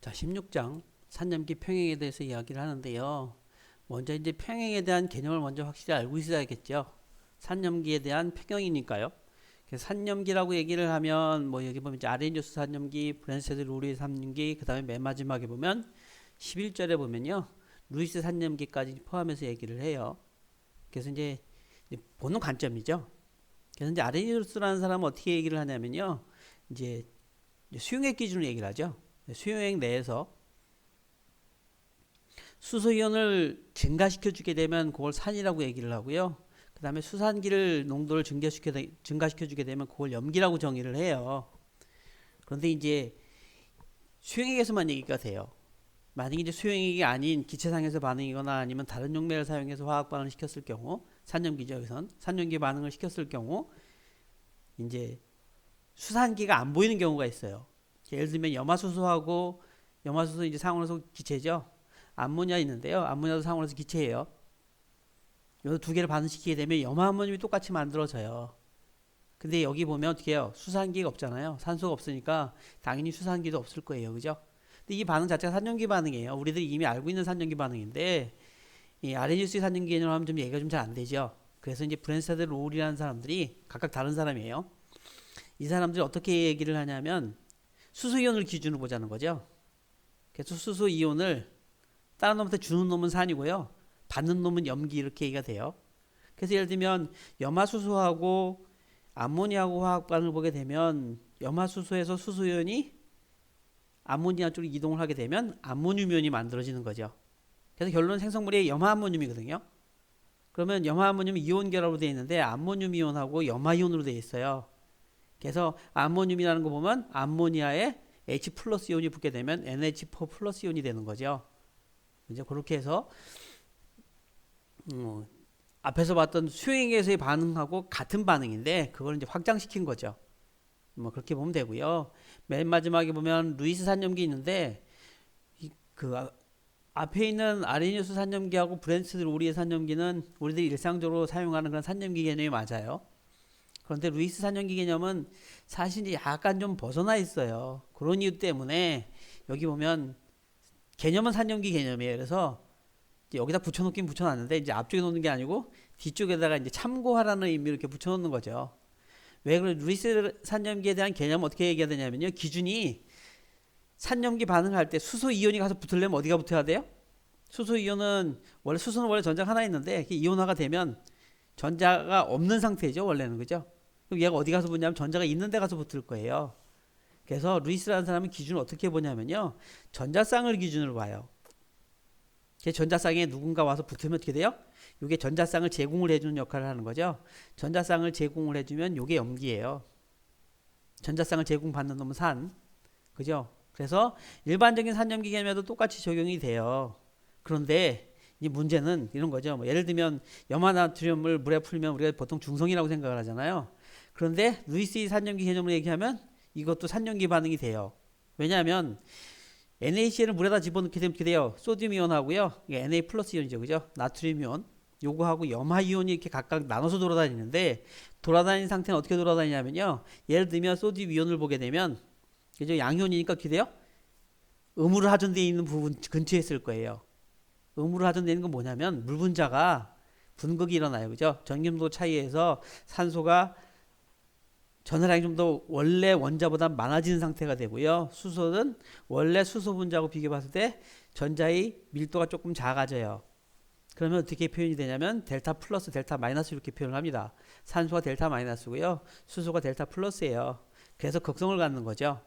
자, 16장 산염기 평행에 대해서 이야기를 하는데요. 먼저 이제 평행에 대한 개념을 먼저 확실히 알고 있어야겠죠. 산염기에 대한 평형이니까요. 그래서 산염기라고 얘기를 하면 뭐 여기 보면 이제 아레니우스 산염기, 브랜세드 로리 산염기, 그다음에 맨 마지막에 보면 11절에 보면요. 루이스 산염기까지 포함해서 얘기를 해요. 그래서 이제 보는 관점이죠. 그래서 이제 아레니우스라는 사람은 어떻게 얘기를 하냐면요. 이제 수용액 기준으로 얘기를 하죠. 수용액 내에서 수소이온을 증가시켜 주게 되면 그걸 산이라고 얘기를 하고요. 그 다음에 수산기를 농도를 증가시켜 주게 되면 그걸 염기라고 정의를 해요. 그런데 이제 수용액에서만 얘기가 돼요. 만약에 이제 수용액이 아닌 기체상에서 반응이거나 아니면 다른 용매를 사용해서 화학 반응을 시켰을 경우, 산염기죠, 여기선 산염기 반응을 시켰을 경우 이제 수산기가 안 보이는 경우가 있어요. 예를 들면 염화수소 이제 상온에서 기체죠. 암모니아 있는데요. 암모니아도 상온에서 기체예요. 이 두 개를 반응시키게 되면 염화암모늄이 똑같이 만들어져요. 근데 여기 보면 어떻게 해요? 수산기가 없잖아요. 산소가 없으니까 당연히 수산기도 없을 거예요. 그죠? 근데 이 반응 자체가 산염기 반응이에요. 우리들이 이미 알고 있는 산염기 반응인데 이 아레니우스 산염기 개념을 하면 좀 얘기가 좀 잘 안 되죠. 그래서 이제 브랜스타드 롤이라는 사람들이 각각 다른 사람이에요. 이 사람들이 어떻게 얘기를 하냐면 수소이온을 기준으로 보자는 거죠. 그래서 수소이온을 다른 놈한테 주는 놈은 산이고요. 받는 놈은 염기 이렇게 얘기가 돼요. 그래서 예를 들면 염화수소하고 암모니아하고 화학 반응을 보게 되면 염화수소에서 수소이온이 암모니아 쪽으로 이동을 하게 되면 암모늄이온이 만들어지는 거죠. 그래서 결론 생성물이 염화암모늄이거든요. 그러면 염화암모늄이 이온 결합으로 되어 있는데 암모늄 이온하고 염화이온으로 되어 있어요. 그래서 암모늄이라는 거 보면 암모니아에 H 플러스 이온이 붙게 되면 NH4 플러스 이온이 되는 거죠. 이제 그렇게 해서 앞에서 봤던 수행에서의 반응하고 같은 반응인데 그걸 이제 확장시킨 거죠. 뭐 그렇게 보면 되고요. 맨 마지막에 보면 루이스 산염기 있는데 그 앞에 있는 아레니우스 산염기하고 브랜스드 로리의 산염기는 우리들이 일상적으로 사용하는 그런 산염기 개념이 맞아요. 그런데 루이스 산염기 개념은 사실 약간 좀 벗어나 있어요. 그런 이유 때문에 여기 보면 개념은 산염기 개념이에요. 그래서 여기다 붙여놓긴 붙여놨는데 이제 앞쪽에 놓는 게 아니고 뒤쪽에다가 이제 참고하라는 의미로 이렇게 붙여놓는 거죠. 왜 그래? 루이스 산염기에 대한 개념 어떻게 얘기해야 되냐면요. 기준이 산염기 반응할 때 수소 이온이 가서 붙으려면 어디가 붙어야 돼요? 수소는 원래 전자가 하나 있는데 이온화가 되면 전자가 없는 상태죠. 원래는 그죠? 그럼 얘가 어디 가서 붙냐면 전자가 있는 데 가서 붙을 거예요. 그래서 루이스라는 사람은 기준을 어떻게 보냐면요. 전자쌍을 기준으로 봐요. 전자쌍에 누군가 와서 붙으면 어떻게 돼요? 이게 전자쌍을 제공을 해주는 역할을 하는 거죠. 전자쌍을 제공을 해주면 이게 염기예요. 전자쌍을 제공받는 놈은 산. 그죠? 그래서 일반적인 산염기 개념에도 똑같이 적용이 돼요. 그런데 이 문제는 이런 거죠. 뭐 예를 들면 염화나트륨을 물에 풀면 우리가 보통 중성이라고 생각을 하잖아요. 그런데 루이스 산염기 개념으로 얘기하면 이것도 산염기 반응이 돼요. 왜냐하면 NaCl을 물에다 집어넣게 되면 어떻게 돼요? 소듐 이온하고요. 이게 Na 플러스 이온이죠. 그죠? 나트륨 이온. 요거하고 염화 이온이 이렇게 각각 나눠서 돌아다니는데 돌아다니는 상태는 어떻게 돌아다니냐면요. 예를 들면 소듐 이온을 보게 되면 그죠? 양이온이니까 어떻게 돼요? 음으로 하전되어 있는 부분 근처에 있을 거예요. 음으로 하전되어 있는 건 뭐냐면 물 분자가 분극이 일어나요. 그죠? 전기浓도 차이에서 산소가 전해량이 좀 더 원래 원자보다 많아지는 상태가 되고요. 수소는 원래 수소 분자하고 비교해 봤을 때 전자의 밀도가 조금 작아져요. 그러면 어떻게 표현이 되냐면 델타 플러스 델타 마이너스 이렇게 표현을 합니다. 산소가 델타 마이너스고요. 수소가 델타 플러스예요. 그래서 극성을 갖는 거죠.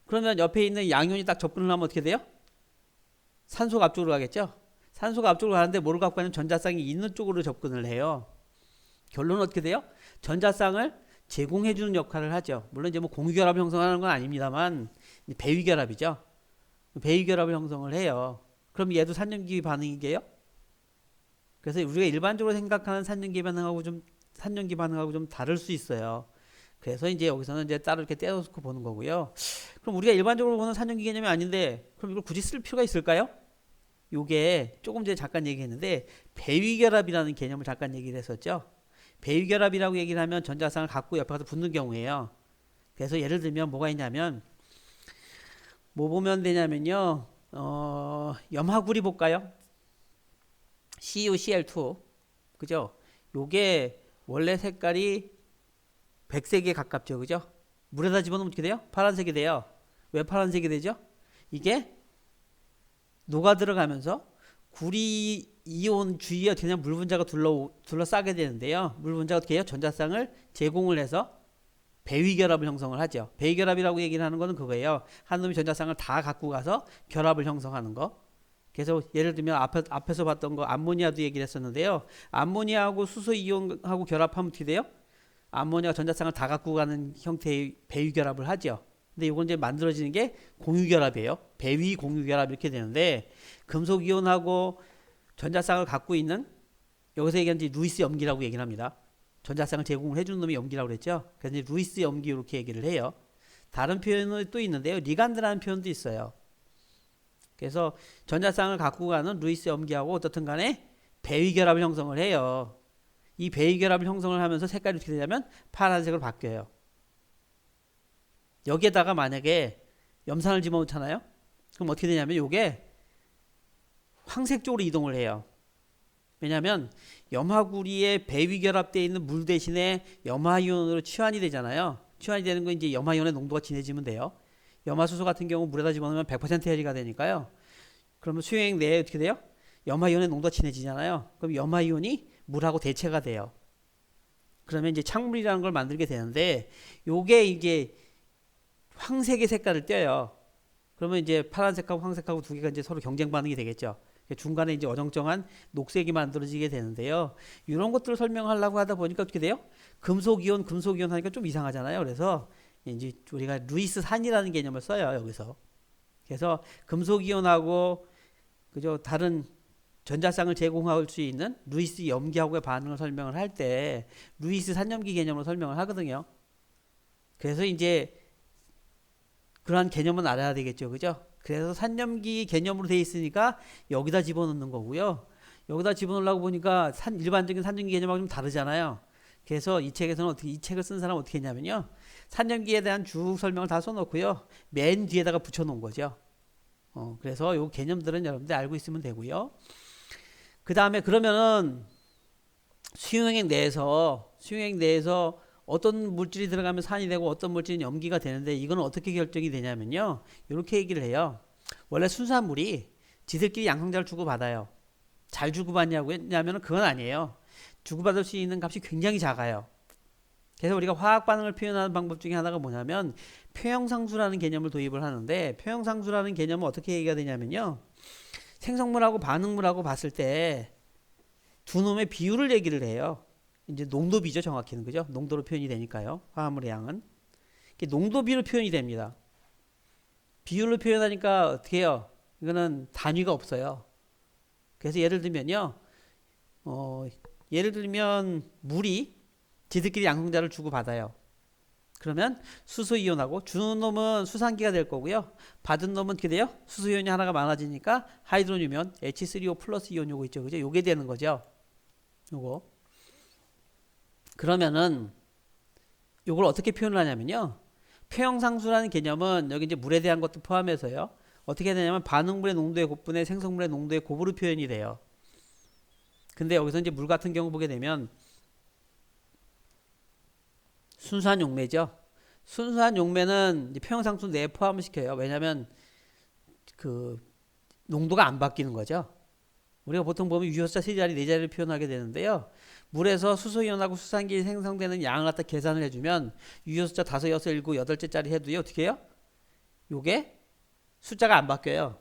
그러면 옆에 있는 양이온이 딱 접근을 하면 어떻게 돼요? 산소가 앞쪽으로 가겠죠? 산소가 앞쪽으로 가는데 뭐를 갖고 가냐면 전자쌍이 있는 쪽으로 접근을 해요. 결론은 어떻게 돼요? 전자쌍을 제공해주는 역할을 하죠. 물론 이제 뭐 공유결합을 형성하는 건 아닙니다만 배위결합이죠. 배위결합을 형성을 해요. 그럼 얘도 산염기 반응이게요? 그래서 우리가 일반적으로 생각하는 산염기 반응하고 좀 다를 수 있어요. 그래서 이제 여기서는 이제 따로 이렇게 떼어놓고 보는 거고요. 그럼 우리가 일반적으로 보는 산염기 개념이 아닌데 그럼 이걸 굳이 쓸 필요가 있을까요? 요게 조금 전에 잠깐 얘기했는데 배위결합이라는 개념을 잠깐 얘기를 했었죠. 배위결합이라고 얘기를 하면 전자쌍을 갖고 옆에 가서 붙는 경우예요. 그래서 예를 들면 뭐가 있냐면 뭐 보면 되냐면요. 염화구리 볼까요? CuCl2. 그죠? 요게 원래 색깔이 백색에 가깝죠. 그죠? 물에다 집어넣으면 어떻게 돼요? 파란색이 돼요. 왜 파란색이 되죠? 이게 녹아 들어가면서 구리 이온 주위에 그냥 물 분자가 둘러싸게 되는데요. 물 분자가 어떻게 해요? 전자쌍을 제공을 해서 배위결합을 형성을 하죠. 배위결합이라고 얘기를 하는 거는 그거예요. 한 놈이 전자쌍을 다 갖고 가서 결합을 형성하는 거. 그래서 예를 들면 앞에서 봤던 거 암모니아도 얘기를 했었는데요. 암모니아하고 수소 이온하고 결합하면 어떻게 돼요? 암모니아가 전자쌍을 다 갖고 가는 형태의 배위결합을 하죠. 근데 이건 이제 만들어지는 게 공유결합이에요. 배위 공유결합 이렇게 되는데 금속 이온하고 전자쌍을 갖고 있는 여기서 얘기하는 이제 루이스 염기라고 얘기를 합니다. 전자쌍을 제공을 해주는 놈이 염기라고 그랬죠. 그래서 이제 루이스 염기 이렇게 얘기를 해요. 다른 표현은 또 있는데요. 리간드라는 표현도 있어요. 그래서 전자쌍을 갖고 가는 루이스 염기하고 어떻든 간에 배위결합을 형성을 해요. 이 배위결합을 형성을 하면서 색깔이 어떻게 되냐면 파란색으로 바뀌어요. 여기에다가 만약에 염산을 집어넣잖아요. 그럼 어떻게 되냐면 이게 황색 쪽으로 이동을 해요. 왜냐하면 염화구리에 배위결합되어 있는 물 대신에 염화이온으로 취환이 되잖아요. 취환이 되는 건 이제 염화이온의 농도가 진해지면 돼요. 염화수소 같은 경우 물에다 집어넣으면 100% 해리가 되니까요. 그러면 수용액 내에 어떻게 돼요? 염화이온의 농도가 진해지잖아요. 그럼 염화이온이 물하고 대체가 돼요. 그러면 이제 착물이라는 걸 만들게 되는데 요게 이제 황색의 색깔을 띄어요. 그러면 이제 파란색하고 황색하고 두 개가 이제 서로 경쟁 반응이 되겠죠. 중간에 이제 어정쩡한 녹색이 만들어지게 되는데요. 이런 것들을 설명하려고 하다 보니까 어떻게 돼요? 금속이온 하니까 좀 이상하잖아요. 그래서 이제 우리가 루이스 산이라는 개념을 써요. 여기서. 그래서 금속이온하고 그죠? 다른 전자쌍을 제공할 수 있는 루이스 염기하고의 반응을 설명을 할 때 루이스 산염기 개념으로 설명을 하거든요. 그래서 이제 그러한 개념은 알아야 되겠죠. 그죠? 그래서 산염기 개념으로 되어 있으니까 여기다 집어넣는 거고요. 여기다 집어넣으려고 보니까 일반적인 산염기 개념하고 좀 다르잖아요. 그래서 이 책에서는 이 책을 쓴 사람은 어떻게 했냐면요. 산염기에 대한 쭉 설명을 다 써놓고요. 맨 뒤에다가 붙여놓은 거죠. 그래서 요 개념들은 여러분들 알고 있으면 되고요. 그 다음에 그러면은 수용액 내에서 어떤 물질이 들어가면 산이 되고 어떤 물질은 염기가 되는데 이거는 어떻게 결정이 되냐면요. 이렇게 얘기를 해요. 원래 순수한 물이 지들끼리 양성자를 주고받아요. 잘 주고받냐고 했냐면 그건 아니에요. 주고받을 수 있는 값이 굉장히 작아요. 그래서 우리가 화학 반응을 표현하는 방법 중에 하나가 뭐냐면 표형상수라는 개념을 도입을 하는데 표형상수라는 개념은 어떻게 얘기가 되냐면요. 생성물하고 반응물하고 봤을 때 두 놈의 비율을 얘기를 해요. 이제 농도비죠, 정확히는. 그죠? 농도로 표현이 되니까요. 화합물의 양은. 농도비로 표현이 됩니다. 비율로 표현하니까 어떻게 해요? 이거는 단위가 없어요. 그래서 예를 들면요. 예를 들면 물이 지들끼리 양성자를 주고받아요. 그러면 수소이온하고 주는 놈은 수산기가 될 거고요. 받은 놈은 어떻게 돼요? 수소이온이 하나가 많아지니까 하이드로늄이온 H3O 플러스 이온 요거 있죠. 그죠? 요게 되는 거죠. 요거. 그러면은 요걸 어떻게 표현을 하냐면요. 표형상수라는 개념은 여기 이제 물에 대한 것도 포함해서요. 어떻게 되냐면 반응물의 농도의 곱분의 생성물의 농도의 곱으로 표현이 돼요. 근데 여기서 이제 물 같은 경우 보게 되면 순수한 용매죠. 순수한 용매는 표형상수 내에 포함을 시켜요. 왜냐하면 그 농도가 안 바뀌는 거죠. 우리가 보통 보면 유효자 3자리, 4자리를 표현하게 되는데요. 물에서 수소이온하고 수산기 생성되는 양을 갖다 계산을 해주면 유효숫자 5, 6, 7, 8째짜리 해도요. 어떻게 해요? 요게 숫자가 안 바뀌어요.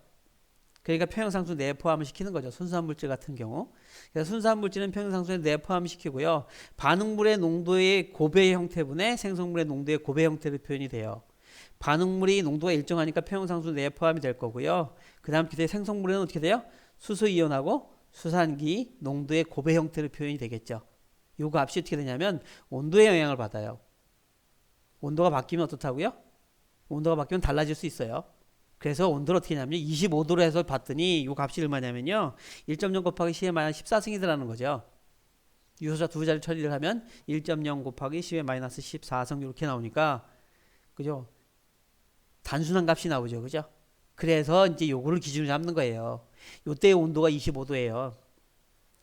그러니까 평형상수 내에 포함을 시키는 거죠. 순수한 물질 같은 경우. 그래서 순수한 물질은 평형상수에 내에 포함을 시키고요. 반응물의 농도의 고배 형태분의 생성물의 농도의 고배 형태로 표현이 돼요. 반응물이 농도가 일정하니까 평형상수 내에 포함이 될 거고요. 그 다음 기대 생성물에는 어떻게 돼요? 수소이온하고 수산기 농도의 고배 형태로 표현이 되겠죠. 요 값이 어떻게 되냐면 온도의 영향을 받아요. 온도가 바뀌면 어떻다고요? 온도가 바뀌면 달라질 수 있어요. 그래서 온도를 어떻게 하냐면 25도로 해서 봤더니 이 값이 얼마냐면요. 1.0 곱하기 10의 마이너스 14승이더라는 거죠. 유효수자 두 자리 처리를 하면 1.0 곱하기 10의 마이너스 14승 이렇게 나오니까 그죠? 단순한 값이 나오죠. 그죠? 그래서 이제 요거를 기준으로 잡는 거예요. 요때의 온도가 25도예요.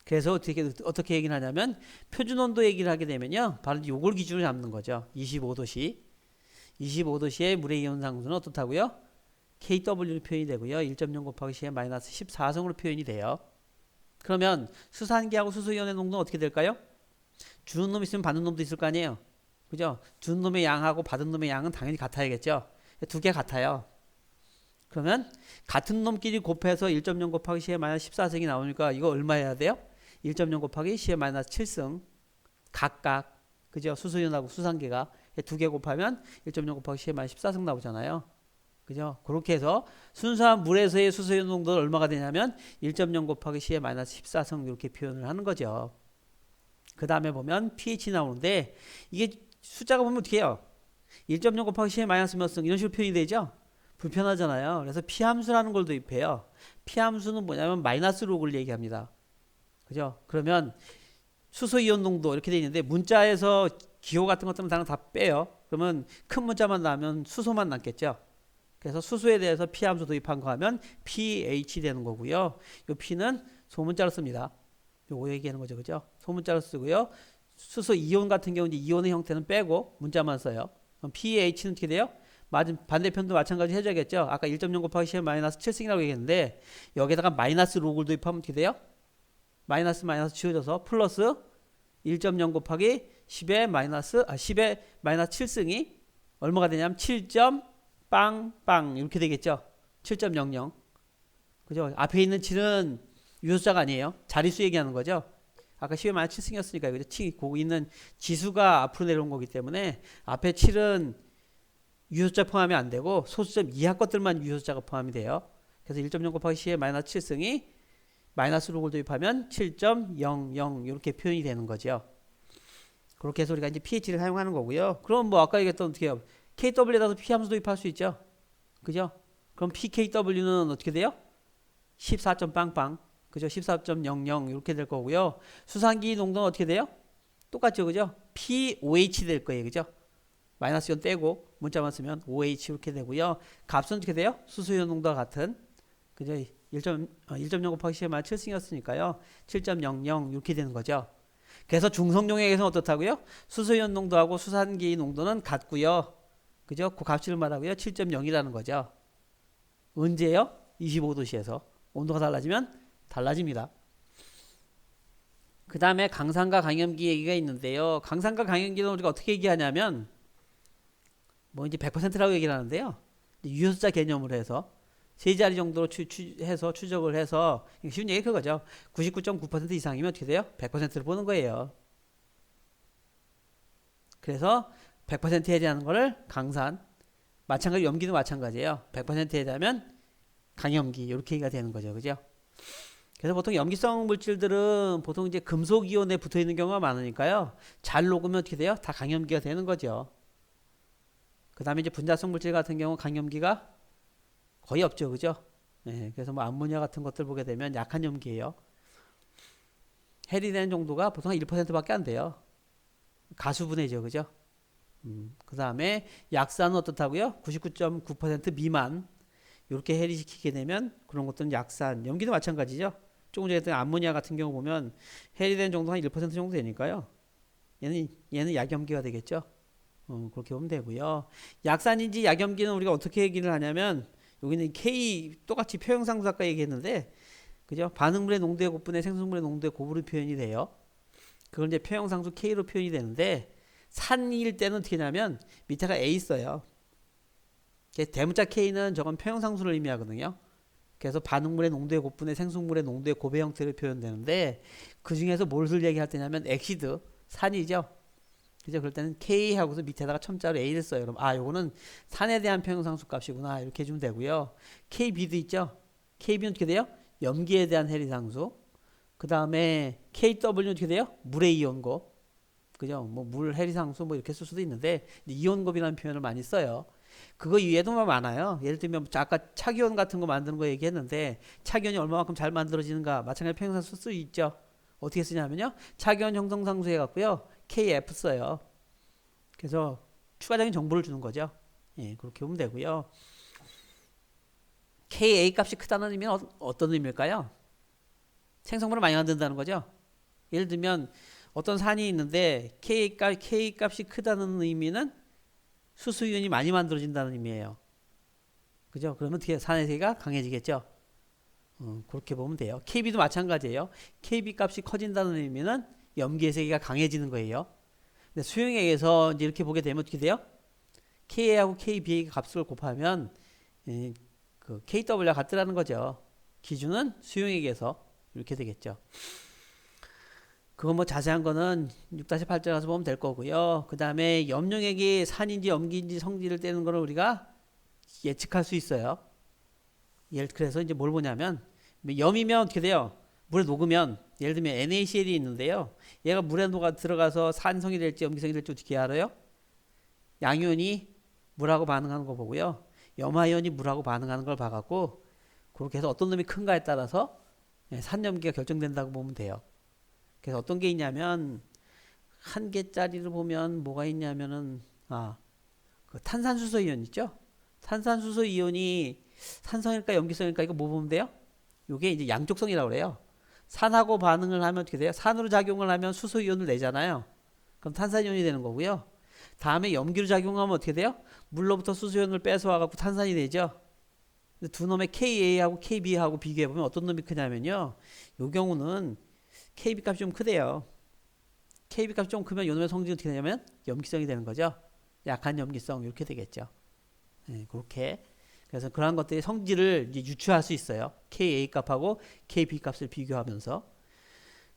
그래서 어떻게 얘기를 하냐면 표준 온도 얘기를 하게 되면요. 바로 요걸 기준으로 잡는 거죠. 25도시. 25도시의 물의 이온 상수는 어떻다고요? KW로 표현이 되고요. 1.0 곱하기 10의 마이너스 14성으로 표현이 돼요. 그러면 수산기하고 수소이온의 농도는 어떻게 될까요? 주는 놈 있으면 받는 놈도 있을 거 아니에요. 그죠? 주는 놈의 양하고 받은 놈의 양은 당연히 같아야겠죠. 두 개 같아요. 그러면 같은 놈끼리 곱해서 1.0 곱하기 10의 마이너스 14승이 나오니까 이거 얼마 해야 돼요? 1.0 곱하기 10의 마이너스 7승 각각. 그죠? 수소이온하고 수산기가 두 개 곱하면 1.0 곱하기 10의 마이너스 14승 나오잖아요. 그죠? 그렇게 해서 순수한 물에서의 수소이온 농도는 얼마가 되냐면 1.0 곱하기 10의 마이너스 14승 이렇게 표현을 하는 거죠. 그 다음에 보면 pH 나오는데 이게 숫자가 보면 어떻게 해요? 1.0 곱하기 10의 마이너스 몇 승 이런 식으로 표현이 되죠? 불편하잖아요. 그래서 p함수라는 걸 도입해요. p함수는 뭐냐면 마이너스 로그를 얘기합니다. 그죠? 그러면 수소이온 농도 이렇게 돼 있는데 문자에서 기호 같은 것들은 다 빼요. 그러면 큰 문자만 나면 수소만 남겠죠. 그래서 수소에 대해서 p함수 도입한 거 하면 pH 되는 거고요. 이 p는 소문자로 씁니다. 요거 얘기하는 거죠. 그죠? 소문자로 쓰고요. 수소 이온 같은 경우는 이온의 형태는 빼고 문자만 써요. 그럼 pH는 어떻게 돼요? 반대편도 마찬가지 해줘야겠죠. 아까 1.0 곱하기 10의 마이너스 7승이라고 얘기했는데 여기다가 마이너스 로그를 도입하면 어떻게 돼요? 마이너스 지워져서 플러스 1.0 곱하기 10의 마이너스 7승이 얼마가 되냐면 7점 빵빵 이렇게 되겠죠. 7.00. 그죠? 앞에 있는 7은 유효숫자가 아니에요. 자릿수 얘기하는 거죠. 아까 10의 마이너스 7승이었으니까 그죠? 거기 있는 지수가 앞으로 내려온 거기 때문에 앞에 7은 유효숫자 포함이 안 되고 소수점 이하 것들만 유효숫자가 포함이 돼요. 그래서 1.0 곱하기 10의 마이너스 7승이 마이너스 로그를 도입하면 7.00 이렇게 표현이 되는 거죠. 그렇게 해서 우리가 이제 pH를 사용하는 거고요. 그럼 뭐 아까 얘기했던 어떻게 해요? KW에다가 p함수 도입할 수 있죠. 그죠? 그럼 pKW는 어떻게 돼요? 14. 빵빵. 그죠? 14.00 이렇게 될 거고요. 수산기 농도는 어떻게 돼요? 똑같죠. 그죠? POH 될 거예요. 그죠? 마이너스 연 떼고 문자만 쓰면 OH 이렇게 되고요. 값은 어떻게 돼요? 수소이온 농도와 같은 그죠? 1.0 곱하기 10의 마이너스 7승이었으니까요. 7.00 이렇게 되는 거죠. 그래서 중성용액에서는 어떻다고요? 수소이온 농도하고 수산기 농도는 같고요. 그죠? 그 값을 말하고요. 7.0이라는 거죠. 언제요? 25도씨에서. 온도가 달라지면 달라집니다. 그 다음에 강산과 강염기 얘기가 있는데요. 강산과 강염기는 우리가 어떻게 얘기하냐면 뭐 이제 100%라고 얘기를 하는데요. 유효숫자 개념으로 해서 세 자리 정도로 해서 추적을 해서 쉬운 얘기 그거죠. 99.9% 이상이면 어떻게 돼요? 100%를 보는 거예요. 그래서 100% 해제하는 거를 강산, 마찬가지로 염기도 마찬가지예요. 100% 해제하면 강염기 이렇게 얘기가 되는 거죠. 그죠? 그래서 보통 염기성 물질들은 보통 이제 금속 이온에 붙어 있는 경우가 많으니까요. 잘 녹으면 어떻게 돼요? 다 강염기가 되는 거죠. 그 다음에 이제 분자성 물질 같은 경우 강염기가 거의 없죠. 그죠? 네, 그래서 뭐 암모니아 같은 것들 보게 되면 약한 염기예요. 해리되는 정도가 보통 한 1%밖에 안 돼요. 가수분해죠. 그죠? 그 다음에 약산은 어떻다고요? 99.9% 미만 이렇게 해리시키게 되면 그런 것들은 약산, 염기도 마찬가지죠. 조금 전에 했던 암모니아 같은 경우 보면 해리되는 정도 한 1% 정도 되니까요. 얘는 약염기가 되겠죠. 그렇게 보면 되고요. 약산인지 약염기는 우리가 어떻게 얘기를 하냐면 여기는 K 똑같이 표형상수 아까 얘기했는데 그죠? 반응물의 농도의 곱분에 생성물의 농도의 곱으로 표현이 돼요. 그걸 이제 표형상수 K로 표현이 되는데 산일 때는 어떻게 하냐면 밑에가 A 있어요. 대문자 K는 저건 표형상수를 의미하거든요. 그래서 반응물의 농도의 곱분에 생성물의 농도의 곱의 형태로 표현되는데 그 중에서 무엇을 얘기할 때냐면 엑시드, 산이죠. 그죠? 그럴 때는 K 하고서 밑에다가 첨자로 A를 써요. 그럼 요거는 산에 대한 평형상수 값이구나 이렇게 해주면 되고요. KB도 있죠. KB는 어떻게 돼요? 염기에 대한 해리상수. 그 다음에 KW는 어떻게 돼요? 물의 이온곱. 그죠? 뭐 물 해리상수 뭐 이렇게 쓸 수도 있는데 이온곱이라는 표현을 많이 써요. 그거 이외에도 많아요. 예를 들면 아까 착이온 같은 거 만드는 거 얘기했는데 착이온이 얼마만큼 잘 만들어지는가 마찬가지 평형상수 쓸 수 있죠. 어떻게 쓰냐면요. 착이온 형성상수 해갖고요. KF 써요. 그래서 추가적인 정보를 주는 거죠. 예, 그렇게 보면 되고요. Ka 값이 크다는 의미는 어떤 의미일까요? 생성물을 많이 만든다는 거죠. 예를 들면 어떤 산이 있는데 K 값이 크다는 의미는 수소이온이 많이 만들어진다는 의미예요. 그죠? 그러면 어떻게 산의 세계가 강해지겠죠. 그렇게 보면 돼요. KB도 마찬가지예요. KB 값이 커진다는 의미는 염기의 세계가 강해지는 거예요. 근데 수용액에서 이제 이렇게 보게 되면 어떻게 돼요? KA하고 KB의 값을 곱하면 그 KW가 같더라는 거죠. 기준은 수용액에서 이렇게 되겠죠. 그거 뭐 자세한 거는 6-8절 가서 보면 될 거고요. 그 다음에 염용액이 산인지 염기인지 성질을 떼는 거를 우리가 예측할 수 있어요. 그래서 이제 뭘 보냐면 염이면 어떻게 돼요? 물에 녹으면 예를 들면 NaCl이 있는데요. 얘가 물에 녹아 들어가서 산성이 될지 염기성이 될지 어떻게 알아요? 양이온이 물하고 반응하는 거 보고요. 염화이온이 물하고 반응하는 걸 봐갖고 그렇게 해서 어떤 놈이 큰가에 따라서 산염기가 결정된다고 보면 돼요. 그래서 어떤 게 있냐면 한 개짜리를 보면 뭐가 있냐면은 그 탄산수소 이온 있죠? 탄산수소 이온이 산성일까 염기성일까 이거 뭐 보면 돼요? 요게 이제 양쪽성이라고 그래요. 산하고 반응을 하면 어떻게 돼요? 산으로 작용을 하면 수소 이온을 내잖아요. 그럼 탄산이온이 되는 거고요. 다음에 염기로 작용하면 어떻게 돼요? 물로부터 수소 이온을 뺏어와 갖고 탄산이 되죠. 두 놈의 KA하고 KB하고 비교해 보면 어떤 놈이 크냐면요. 요 경우는 KB 값이 좀 크대요. KB 값이 좀 크면 요 놈의 성질이 어떻게 되냐면 염기성이 되는 거죠. 약한 염기성 이렇게 되겠죠. 그렇게. 그래서 그러한 것들이 성질을 이제 유추할 수 있어요. KA 값하고 KB 값을 비교하면서.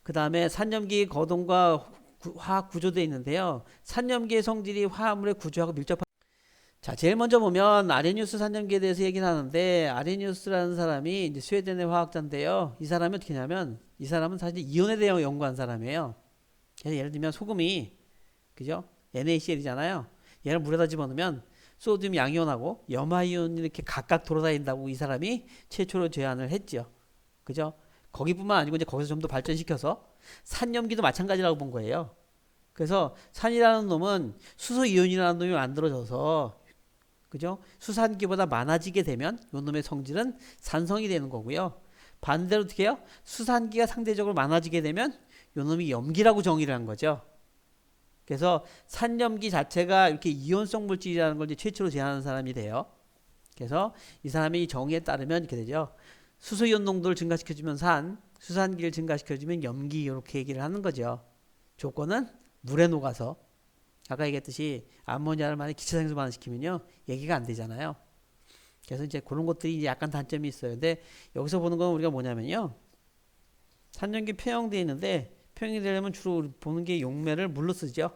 그 다음에 산염기 거동과 화학 구조도 있는데요. 산염기의 성질이 화합물의 구조하고 밀접한. 자, 제일 먼저 보면 아레니우스 산염기에 대해서 얘기를 하는데 아레니우스라는 사람이 이제 스웨덴의 화학자인데요. 이 사람이 어떻게 하냐면 이 사람은 사실 이온에 대해 연구한 사람이에요. 그래서 예를 들면 소금이 그죠? NaCl이잖아요. 얘를 물에다 집어넣으면 소듐 양이온하고 염화이온이 이렇게 각각 돌아다닌다고 이 사람이 최초로 제안을 했죠. 그죠? 거기뿐만 아니고 이제 거기서 좀 더 발전시켜서 산염기도 마찬가지라고 본 거예요. 그래서 산이라는 놈은 수소 이온이라는 놈이 만들어져서 그죠? 수산기보다 많아지게 되면 요 놈의 성질은 산성이 되는 거고요. 반대로 어떻게 해요? 수산기가 상대적으로 많아지게 되면 요 놈이 염기라고 정의를 한 거죠. 그래서 산염기 자체가 이렇게 이온성 물질이라는 걸 이제 최초로 제안한 사람이 돼요. 그래서 이 사람이 이 정의에 따르면 이렇게 되죠. 수소이온 농도를 증가시켜주면 산, 수산기를 증가시켜주면 염기 이렇게 얘기를 하는 거죠. 조건은 물에 녹아서 아까 얘기했듯이 암모니아를 만약 기체상에서 반응시키면요 얘기가 안 되잖아요. 그래서 이제 그런 것들이 이제 약간 단점이 있어요. 근데 여기서 보는 건 우리가 뭐냐면요. 산염기 표형되어 있는데 표현이 되려면 주로 보는 게 용매를 물로 쓰죠.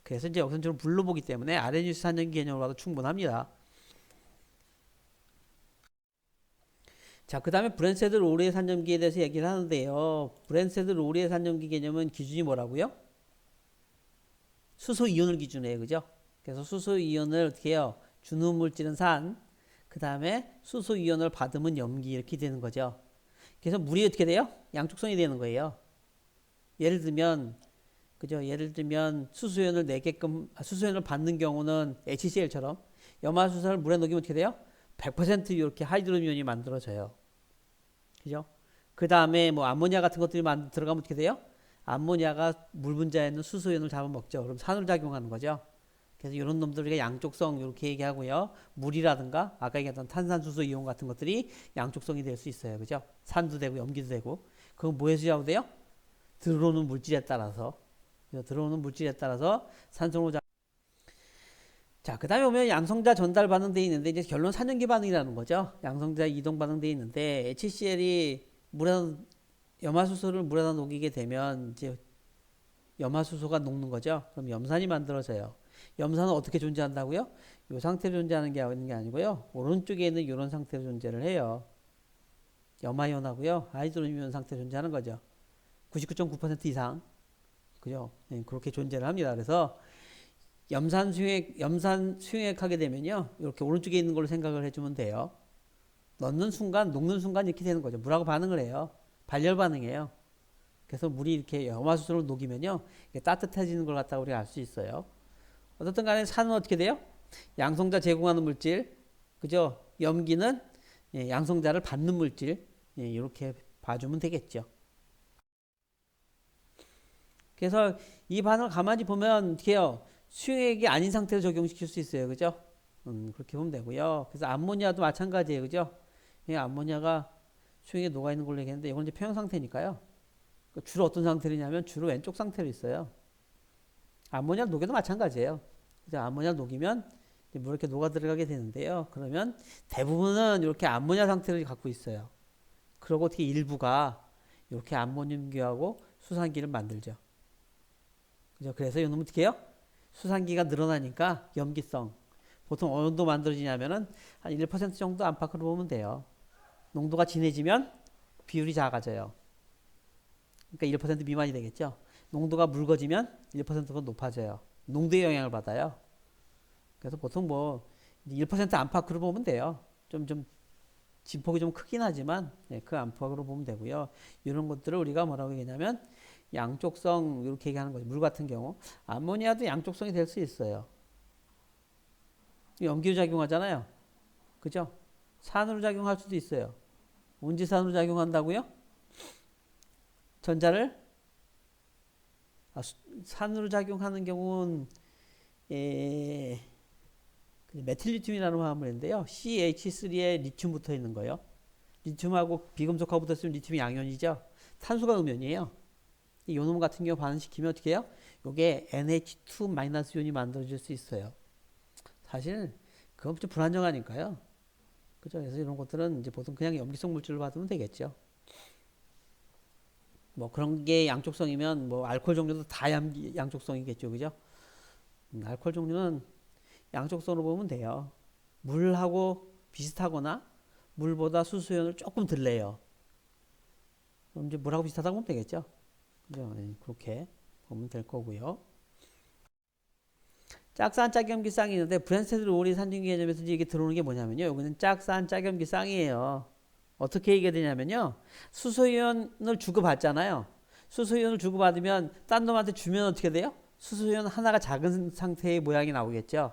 그래서 이제 여기서 주로 물로 보기 때문에 아레니우스 산염기 개념으로 봐도 충분합니다. 자, 그 다음에 브랜세드 로리의 산염기에 대해서 얘기를 하는데요. 브랜세드 로리의 산염기 개념은 기준이 뭐라고요? 수소 이온을 기준해요. 그죠? 그래서 수소 이온을 어떻게 해요? 주는 물질은 산, 그 다음에 수소 이온을 받으면 염기 이렇게 되는 거죠. 그래서 물이 어떻게 돼요? 양쪽성이 되는 거예요. 예를 들면 그죠? 예를 들면 수소연을 내게끔 수소연을 받는 경우는 HCl처럼 염화수소를 물에 녹이면 어떻게 돼요? 100% 이렇게 하이드로미온이 만들어져요. 그죠? 그 다음에 뭐 암모니아 같은 것들이 들어가면 어떻게 돼요? 암모니아가 물 분자에 있는 수소연을 잡아먹죠. 그럼 산으로 작용하는 거죠. 그래서 이런 놈들 우리가 양쪽성 이렇게 얘기하고요. 물이라든가 아까 얘기했던 탄산수소 이온 같은 것들이 양쪽성이 될 수 있어요. 그죠? 산도 되고 염기도 되고. 그건 뭐에서 잡아돼요? 들어오는 물질에 따라서 산성으로 자, 그 다음에 보면 양성자 전달 반응 돼 있는데 이제 결론 산염기 반응이라는 거죠. 양성자 이동 반응 돼 있는데 HCl이 염화수소를 물에다 녹이게 되면 이제 염화수소가 녹는 거죠. 그럼 염산이 만들어져요. 염산은 어떻게 존재한다고요? 이 상태로 존재하는 게 아니고요. 오른쪽에 있는 이런 상태로 존재를 해요. 염화이온하고요. 하이드로니온 상태로 존재하는 거죠. 99.9% 이상. 그죠? 네, 그렇게 존재를 합니다. 그래서 염산 수용액하게 되면요. 이렇게 오른쪽에 있는 걸로 생각을 해주면 돼요. 넣는 순간, 녹는 순간 이렇게 되는 거죠. 물하고 반응을 해요. 발열 반응이에요. 그래서 물이 이렇게 염화수소를 녹이면요. 따뜻해지는 걸 갖다가 우리가 알 수 있어요. 어쨌든 간에 산은 어떻게 돼요? 양성자 제공하는 물질. 그죠? 염기는 예, 양성자를 받는 물질, 예, 이렇게 봐주면 되겠죠. 그래서 이 반응을 가만히 보면 어떻게 해요? 수용액이 아닌 상태로 적용시킬 수 있어요. 그죠? 그렇게 보면 되고요. 그래서 암모니아도 마찬가지예요. 그죠? 이 암모니아가 수용에 녹아있는 걸로 얘기했는데 이건 이제 평형 상태니까요. 주로 어떤 상태냐면 주로 왼쪽 상태로 있어요. 암모니아 녹여도 마찬가지예요. 그죠? 암모니아 녹이면 물 이렇게 녹아 들어가게 되는데요. 그러면 대부분은 이렇게 암모니아 상태를 갖고 있어요. 그리고 어떻게 일부가 이렇게 암모늄기하고 수산기를 만들죠. 그죠? 그래서 이놈은 어떻게 해요? 수산기가 늘어나니까 염기성. 보통 어느 정도 만들어지냐면은 한 1% 정도 안팎으로 보면 돼요. 농도가 진해지면 비율이 작아져요. 그러니까 1% 미만이 되겠죠. 농도가 묽어지면 1%가 높아져요. 농도의 영향을 받아요. 그래서 보통 뭐 1% 안팎으로 보면 돼요. 좀 진폭이 좀 크긴 하지만 네, 그 안팎으로 보면 되고요. 이런 것들을 우리가 뭐라고 얘기하냐면 양쪽성 이렇게 얘기하는 거죠. 물 같은 경우 암모니아도 양쪽성이 될 수 있어요. 염기로 작용하잖아요. 그죠? 산으로 작용할 수도 있어요. 온지산으로 작용한다고요? 전자를 산으로 작용하는 경우는 예, 메틸리튬이라는 화합물인데요. CH3에 리튬 붙어 있는 거요. 리튬하고 비금속하고 붙었으면 리튬이 양이온이죠. 탄소가 음이온이에요. 이 요놈 같은 경우 반응시키면 어떻게 해요? 요게 NH2- 이온이 만들어질 수 있어요. 사실 그건 좀 불안정하니까요. 그죠? 그래서 이런 것들은 이제 보통 그냥 염기성 물질로 받으면 되겠죠. 뭐 그런 게 양쪽성이면 뭐 알코올 종류도 다 양쪽성이겠죠. 그죠? 알코올 종류는 양쪽성으로 보면 돼요. 물하고 비슷하거나 물보다 수소연을 조금 덜 내요. 그럼 이제 물하고 비슷하다고 보면 되겠죠. 그죠? 네, 그렇게 보면 될 거고요. 짝산 짝염기 쌍이 있는데 브랜스테드 로리 산증기 개념에서 이게 들어오는 게 뭐냐면요. 여기는 짝산 짝염기 쌍이에요. 어떻게 얘기가 되냐면요. 수소이온을 주고받잖아요. 수소이온을 주고받으면 딴 놈한테 주면 어떻게 돼요? 수소이온 하나가 작은 상태의 모양이 나오겠죠.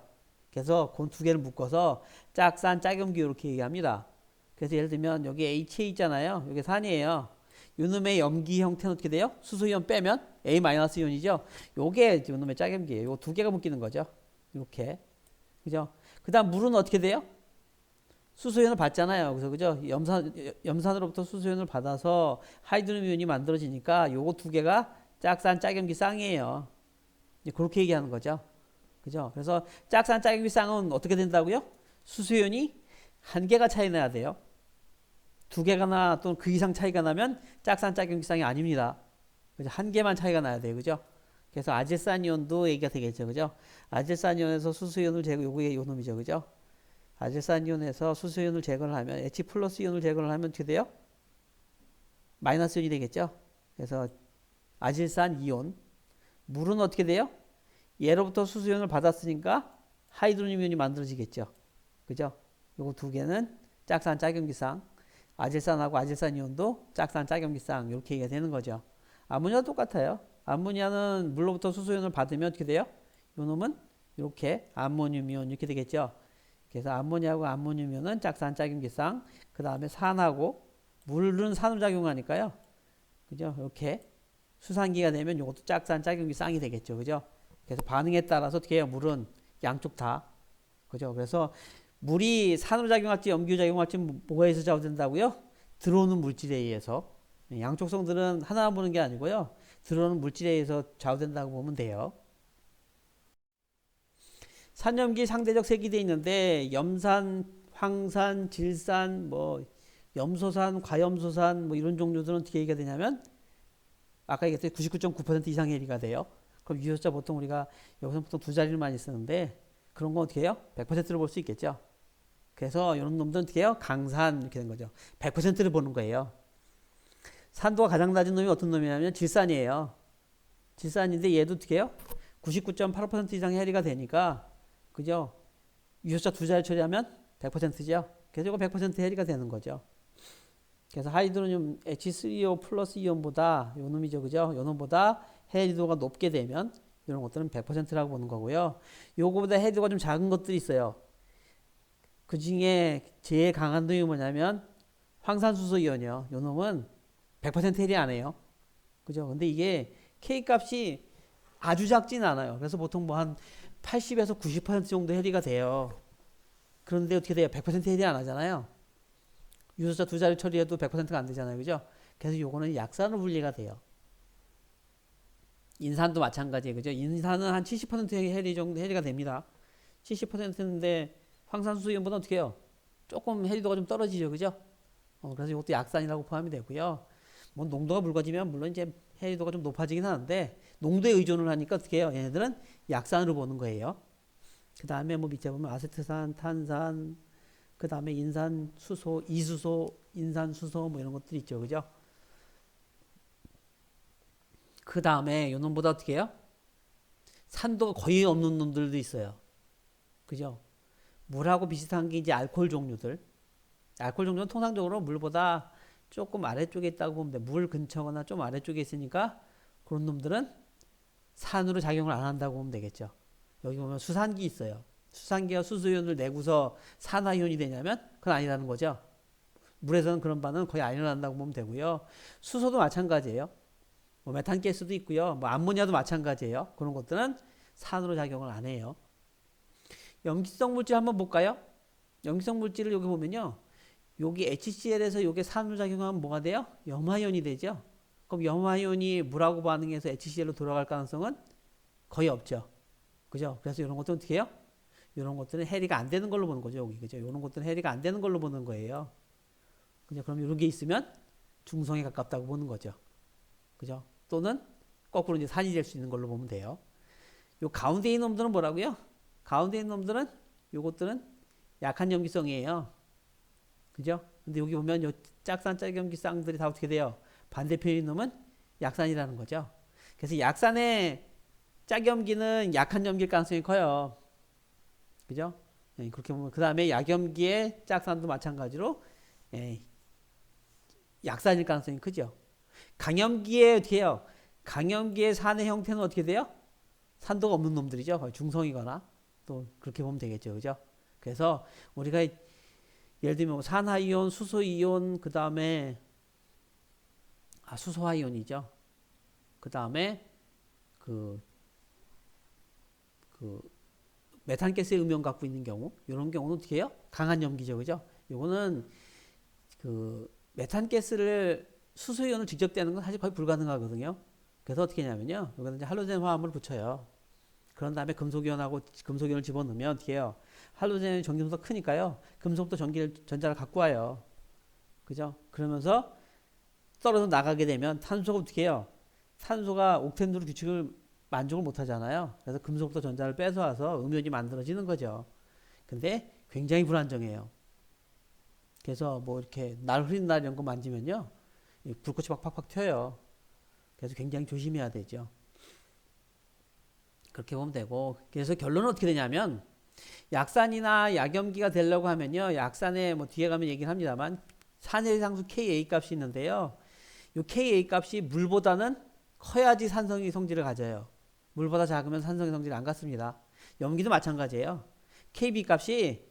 그래서 그 두 개를 묶어서 짝산 짝염기 이렇게 얘기합니다. 그래서 예를 들면 여기 HA 있잖아요. 여기 산이에요. 요놈의 염기 형태는 어떻게 돼요? 수소이온 빼면 A-이온이죠. 요게 요놈의 짝염기예요. 요 두 개가 묶이는 거죠. 이렇게. 그죠? 그 다음 물은 어떻게 돼요? 수소연을 받잖아요. 그래서 그죠? 염산으로부터 수소연을 받아서 하이드로미온이 만들어지니까 요거 두 개가 짝산 짝염기 쌍이에요. 그렇게 얘기하는 거죠. 그죠? 그래서 짝산 짝염기 쌍은 어떻게 된다고요? 수소연이 한 개가 차이 나야 돼요. 두 개가나 또는 그 이상 차이가 나면 짝산 짝염기 쌍이 아닙니다. 그죠? 한 개만 차이가 나야 돼요. 그죠? 그래서 아질산이온도 얘기가 되겠죠. 그죠? 아질산이온에서 수소이온을 제거, 요게 요 놈이죠. 그죠? 아질산이온에서 수소이온을 제거를 하면 H 플러스 이온을 제거를 하면 어떻게 돼요? 마이너스 이온이 되겠죠. 그래서 아질산 이온. 물은 어떻게 돼요? 얘로부터 수소이온을 받았으니까 하이드로늄 이온이 만들어지겠죠. 그죠? 요거 두 개는 짝산 짝염기쌍. 아질산하고 아질산 이온도 짝산 짝염기쌍 이렇게 얘기가 되는 거죠. 아모니아도 똑같아요. 아모니아는 물로부터 수소이온을 받으면 어떻게 돼요? 요 놈은 이렇게 암모늄 이온 이렇게 되겠죠. 그래서 암모니아하고 암모늄 이온은 짝산 짝염기쌍. 그 다음에 산하고 물은 산으로 작용하니까요. 그죠? 이렇게 수산기가 되면 이것도 짝산 짝염기쌍이 되겠죠. 그죠? 그래서 반응에 따라서 어떻게 해요? 물은 양쪽 다. 그죠? 그래서 물이 산으로 작용할지 염기로 작용할지 뭐에서 좌우된다고요? 들어오는 물질에 의해서. 양쪽성들은 하나만 보는 게 아니고요. 들어오는 물질에 의해서 좌우된다고 보면 돼요. 산염기 상대적 색이 돼 있는데 염산, 황산, 질산, 뭐 염소산, 과염소산 뭐 이런 종류들은 어떻게 얘기가 되냐면 아까 얘기했듯이 99.9% 이상 해리가 돼요. 그럼 유효자 보통 우리가 여기서 보통 두 자리를 많이 쓰는데 그런 거 어떻게 해요? 100%를 볼 수 있겠죠. 그래서 이런 놈들은 어떻게 해요? 강산 이렇게 된 거죠. 100%를 보는 거예요. 산도가 가장 낮은 놈이 어떤 놈이냐면 질산이에요. 질산인데 얘도 어떻게 해요? 99.85% 이상 해리가 되니까 그죠? 유효자 두 자리 처리하면 100%죠. 그래서 이거 100% 해리가 되는 거죠. 그래서 하이드로늄 H3O 플러스 이온보다 요 놈이죠. 그죠? 요 놈보다 해리도가 높게 되면 이런 것들은 100%라고 보는 거고요. 요거보다 해리도가 좀 작은 것들이 있어요. 그 중에 제일 강한 놈이 뭐냐면 황산수소 이온이요. 요 놈은 100% 해리 안 해요. 그죠? 근데 이게 K 값이 아주 작진 않아요. 그래서 보통 뭐 한 80에서 90% 정도 해리가 돼요. 그런데 어떻게 돼요? 100% 해리 안 하잖아요. 유소자 두 자리 처리해도 100%가 안 되잖아요. 그죠? 그래서 요거는 약산으로 분리가 돼요. 인산도 마찬가지예요. 그죠? 인산은 한 70% 해리 정도 해리가 됩니다. 70%인데 황산수소 이온보다 어떻게 해요? 조금 해리도가 좀 떨어지죠. 그죠? 그래서 이것도 약산이라고 포함이 되고요. 뭐 농도가 묽어지면 물론 이제 해리도가 좀 높아지긴 하는데 농도에 의존을 하니까 어떻게 해요? 얘네들은 약산으로 보는 거예요. 그 다음에 뭐 밑에 보면 아세트산, 탄산, 그 다음에 인산, 수소, 이수소, 인산, 수소 뭐 이런 것들이 있죠. 그죠? 그 다음에 요 놈보다 어떻게 해요? 산도가 거의 없는 놈들도 있어요. 그죠? 물하고 비슷한 게 이제 알코올 종류들. 알코올 종류는 통상적으로 물보다 조금 아래쪽에 있다고 보면 돼. 물 근처거나 좀 아래쪽에 있으니까 그런 놈들은 산으로 작용을 안 한다고 보면 되겠죠. 여기 보면 수산기 있어요. 수산기가 수소이온을 내고서 산화이온이 되냐면 그건 아니라는 거죠. 물에서는 그런 반응은 거의 안 일어난다고 보면 되고요. 수소도 마찬가지예요. 뭐 메탄가스도 있고요. 뭐 암모니아도 마찬가지예요. 그런 것들은 산으로 작용을 안 해요. 염기성 물질 한번 볼까요? 염기성 물질을 여기 보면요. 여기 HCl에서 여기 산으로 작용하면 뭐가 돼요? 염화이온이 되죠. 그럼 염화이온이 물하고 반응해서 HCl로 돌아갈 가능성은 거의 없죠. 그죠? 그래서 이런 것들은 어떻게 해요? 이런 것들은 해리가 안 되는 걸로 보는 거죠. 여기 그죠? 이런 것들은 해리가 안 되는 걸로 보는 거예요. 그죠? 그럼 이런 게 있으면 중성에 가깝다고 보는 거죠. 그죠? 또는 거꾸로 이제 산이 될 수 있는 걸로 보면 돼요. 요 가운데 있는 놈들은 뭐라고요? 가운데 있는 놈들은 요것들은 약한 염기성이에요. 그죠? 근데 여기 보면 요 짝산 짝염기쌍들이 다 어떻게 돼요? 반대편인 놈은 약산이라는 거죠. 그래서 약산의 짝염기는 약한 염기일 가능성이 커요. 그죠? 예, 그렇게 보면 그 다음에 약염기의 짝산도 마찬가지로 예, 약산일 가능성이 크죠. 강염기에 어떻게 해요? 강염기의 산의 형태는 어떻게 돼요? 산도가 없는 놈들이죠. 거의 중성이거나 또 그렇게 보면 되겠죠. 그죠? 그래서 우리가 예를 들면 뭐 산화이온, 수소이온, 그 다음에 수소화이온이죠. 그 다음에 그 메탄가스의 음이온 갖고 있는 경우, 이런 경우는 어떻게 해요? 강한 염기죠. 그죠? 요거는 그 메탄가스를 수소이온을 직접 떼는 건 사실 거의 불가능하거든요. 그래서 어떻게 하냐면요. 여기다 이제 할로젠 화합을 붙여요. 그런 다음에 금속이온하고 금속이온을 집어넣으면 어떻게 해요? 할로젠의 전기소가 크니까요. 금속도 전자를 갖고 와요. 그죠? 그러면서 떨어져 나가게 되면 탄소가 어떻게 해요? 탄소가 옥텐으로 규칙을 만족을 못 하잖아요. 그래서 금속부터 전자를 뺏어와서 음이온이 만들어지는 거죠. 근데 굉장히 불안정해요. 그래서 뭐 이렇게 날 흐린 날 이런 거 만지면요. 불꽃이 막 팍팍 튀어요. 그래서 굉장히 조심해야 되죠. 그렇게 보면 되고. 그래서 결론은 어떻게 되냐면 약산이나 약염기가 되려고 하면요. 약산에 뭐 뒤에 가면 얘기를 합니다만 산해상수 Ka 값이 있는데요. 이 Ka 값이 물보다는 커야지 산성의 성질을 가져요. 물보다 작으면 산성의 성질이 안 갖습니다. 염기도 마찬가지예요. KB 값이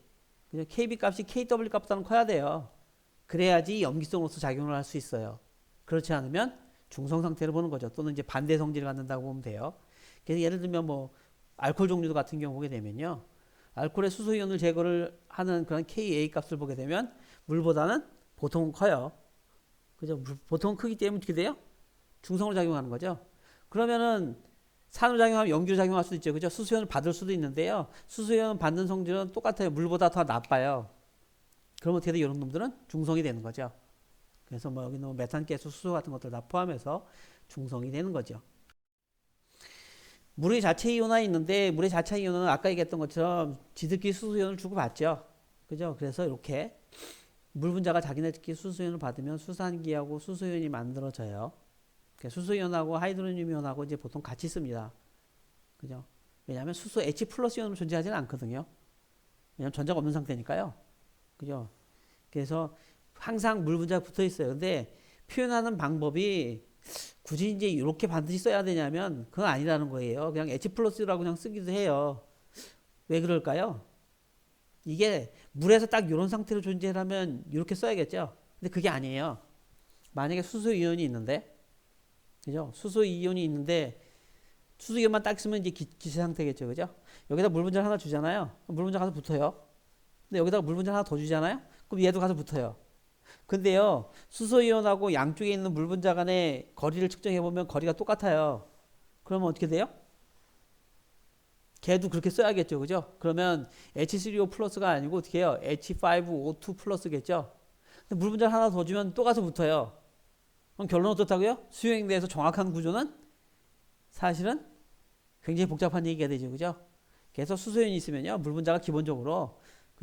KW 값보다는 커야 돼요. 그래야지 염기성으로서 작용을 할 수 있어요. 그렇지 않으면 중성 상태를 보는 거죠. 또는 이제 반대 성질을 갖는다고 보면 돼요. 그래서 예를 들면 뭐 알코올 종류도 같은 경우 보게 되면요. 알코올의 수소이온을 제거를 하는 그런 Ka 값을 보게 되면 물보다는 보통은 커요. 그죠? 보통은 크기 때문에 어떻게 돼요? 중성으로 작용하는 거죠. 그러면은 산으로 작용하면 염기로 작용할 수도 있죠. 그죠? 수소이온을 받을 수도 있는데요. 수소이온 받는 성질은 똑같아요. 물보다 더 나빠요. 그러면 어떻게 돼요? 이런 놈들은 중성이 되는 거죠. 그래서 뭐 여기는 메탄가스, 수소 같은 것들 다 포함해서 중성이 되는 거죠. 물의 자체 이온화 있는데 물의 자체 이온은 아까 얘기했던 것처럼 지들끼리 수소이온을 주고받죠. 그죠? 그래서 이렇게 물 분자가 자기네들끼리 수소이온을 받으면 수산기하고 수소이온이 만들어져요. 수소이온하고 하이드로늄이온하고 이제 보통 같이 씁니다. 그죠? 왜냐하면 수소 H 플러스 이온으로 존재하지는 않거든요. 왜냐하면 전자가 없는 상태니까요. 그죠? 그래서 항상 물 분자가 붙어 있어요. 근데 표현하는 방법이 굳이 이제 이렇게 반드시 써야 되냐면 그건 아니라는 거예요. 그냥 H 플러스라고 그냥 쓰기도 해요. 왜 그럴까요? 이게 물에서 딱 이런 상태로 존재하면 이렇게 써야겠죠. 근데 그게 아니에요. 만약에 수소 이온이 있는데, 그죠? 수소 이온이 있는데 수소 이온만 딱 있으면 이제 기체 상태겠죠, 그죠? 여기다 물 분자를 하나 주잖아요. 물 분자 가서 붙어요. 근데 여기다가 물 분자 하나 더 주잖아요. 그럼 얘도 가서 붙어요. 근데요, 수소 이온하고 양쪽에 있는 물 분자 간의 거리를 측정해 보면 거리가 똑같아요. 그러면 어떻게 돼요? 걔도 그렇게 써야겠죠, 그죠? 그러면 H3O 플러스가 아니고 어떻게 해요? H5O2 플러스겠죠? 근데 물 분자를 하나 더 주면 또 가서 붙어요. 그럼 결론은 어떻다고요? 수용에 대해서 정확한 구조는 사실은 굉장히 복잡한 얘기가 되죠, 그죠? 그래서 수소연이 있으면요, 물 분자가 기본적으로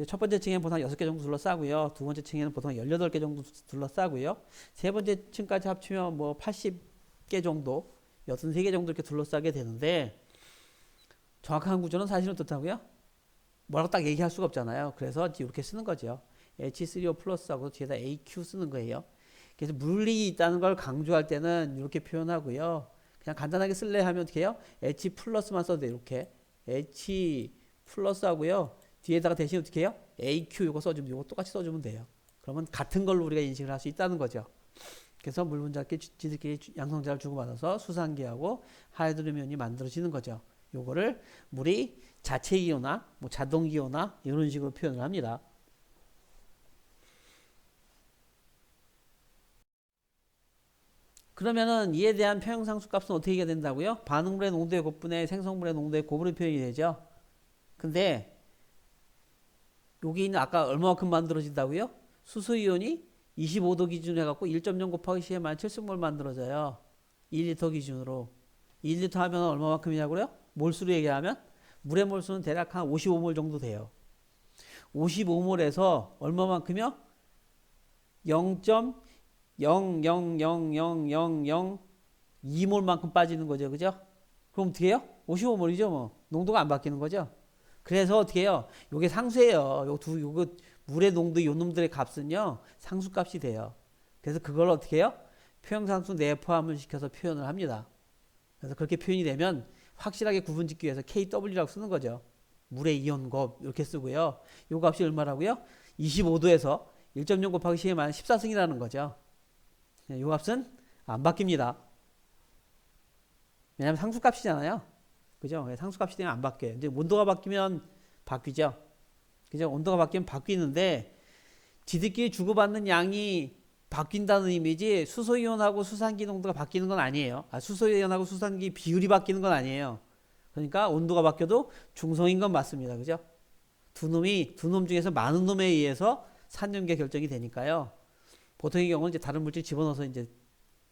첫 번째 층에는 보통 6개 정도 둘러싸고요, 두 번째 층에는 보통 18개 정도 둘러싸고요, 세 번째 층까지 합치면 뭐 80개 정도, 63개 정도 이렇게 둘러싸게 되는데, 정확한 구조는 사실은 어떻다고요? 뭐라고 딱 얘기할 수가 없잖아요. 그래서 이렇게 쓰는 거죠. H3O 플러스하고 뒤에다 AQ 쓰는 거예요. 그래서 물이 있다는 걸 강조할 때는 이렇게 표현하고요. 그냥 간단하게 쓸래 하면 어떻게 해요? H 플러스만 써도 돼요. 이렇게 H 플러스 하고요. 뒤에다가 대신 어떻게 해요? AQ 이거 써주면 이거 똑같이 써주면 돼요. 그러면 같은 걸로 우리가 인식을 할 수 있다는 거죠. 그래서 물 분자끼리 지들끼리 양성자를 주고받아서 수산기하고 하이드로면이 만들어지는 거죠. 요거를 물이 자체 기호나 뭐 자동 기호나 이런 식으로 표현을 합니다. 그러면은 이에 대한 평형상수 값은 어떻게 해야 된다고요? 반응물의 농도의 곱분에 생성물의 농도의 곱으로 표현이 되죠. 근데 여기 있는 아까 얼마만큼 만들어진다고요? 수소이온이 25도 기준으로 해갖고 1.0 곱하기 10의 만 7승몰 만들어져요. 1리터 기준으로. 1리터 하면 얼마만큼이냐고요? 몰수로 얘기하면 물의 몰수는 대략 한 55몰 정도 돼요. 55몰에서 얼마만큼이요? 0.0000002몰만큼 빠지는 거죠. 그죠? 그럼 어떻게 해요? 55몰이죠, 뭐. 농도가 안 바뀌는 거죠. 그래서 어떻게 해요? 요게 상수예요. 요거 물의 농도 요 놈들의 값은요, 상수값이 돼요. 그래서 그걸 어떻게 해요? 표형상수 내에 포함을 시켜서 표현을 합니다. 그래서 그렇게 표현이 되면 확실하게 구분 짓기 위해서 KW라고 쓰는 거죠. 물의 이온곱 이렇게 쓰고요. 요 값이 얼마라고요? 25도에서 1.0 곱하기 10의 만 14승이라는 거죠. 요 값은 안 바뀝니다. 왜냐하면 상수값이잖아요. 그죠? 상수값이 되면 안 바뀌어요. 이제 온도가 바뀌면 바뀌죠. 그죠? 온도가 바뀌면 바뀌는데 지들끼리 주고받는 양이 바뀐다는 의미지 수소이온하고 수산기 농도가 바뀌는 건 아니에요. 수소이온하고 수산기 비율이 바뀌는 건 아니에요. 그러니까 온도가 바뀌어도 중성인 건 맞습니다. 그죠? 두 놈 중에서 많은 놈에 의해서 산염계 결정이 되니까요. 보통의 경우는 이제 다른 물질 집어넣어서 이제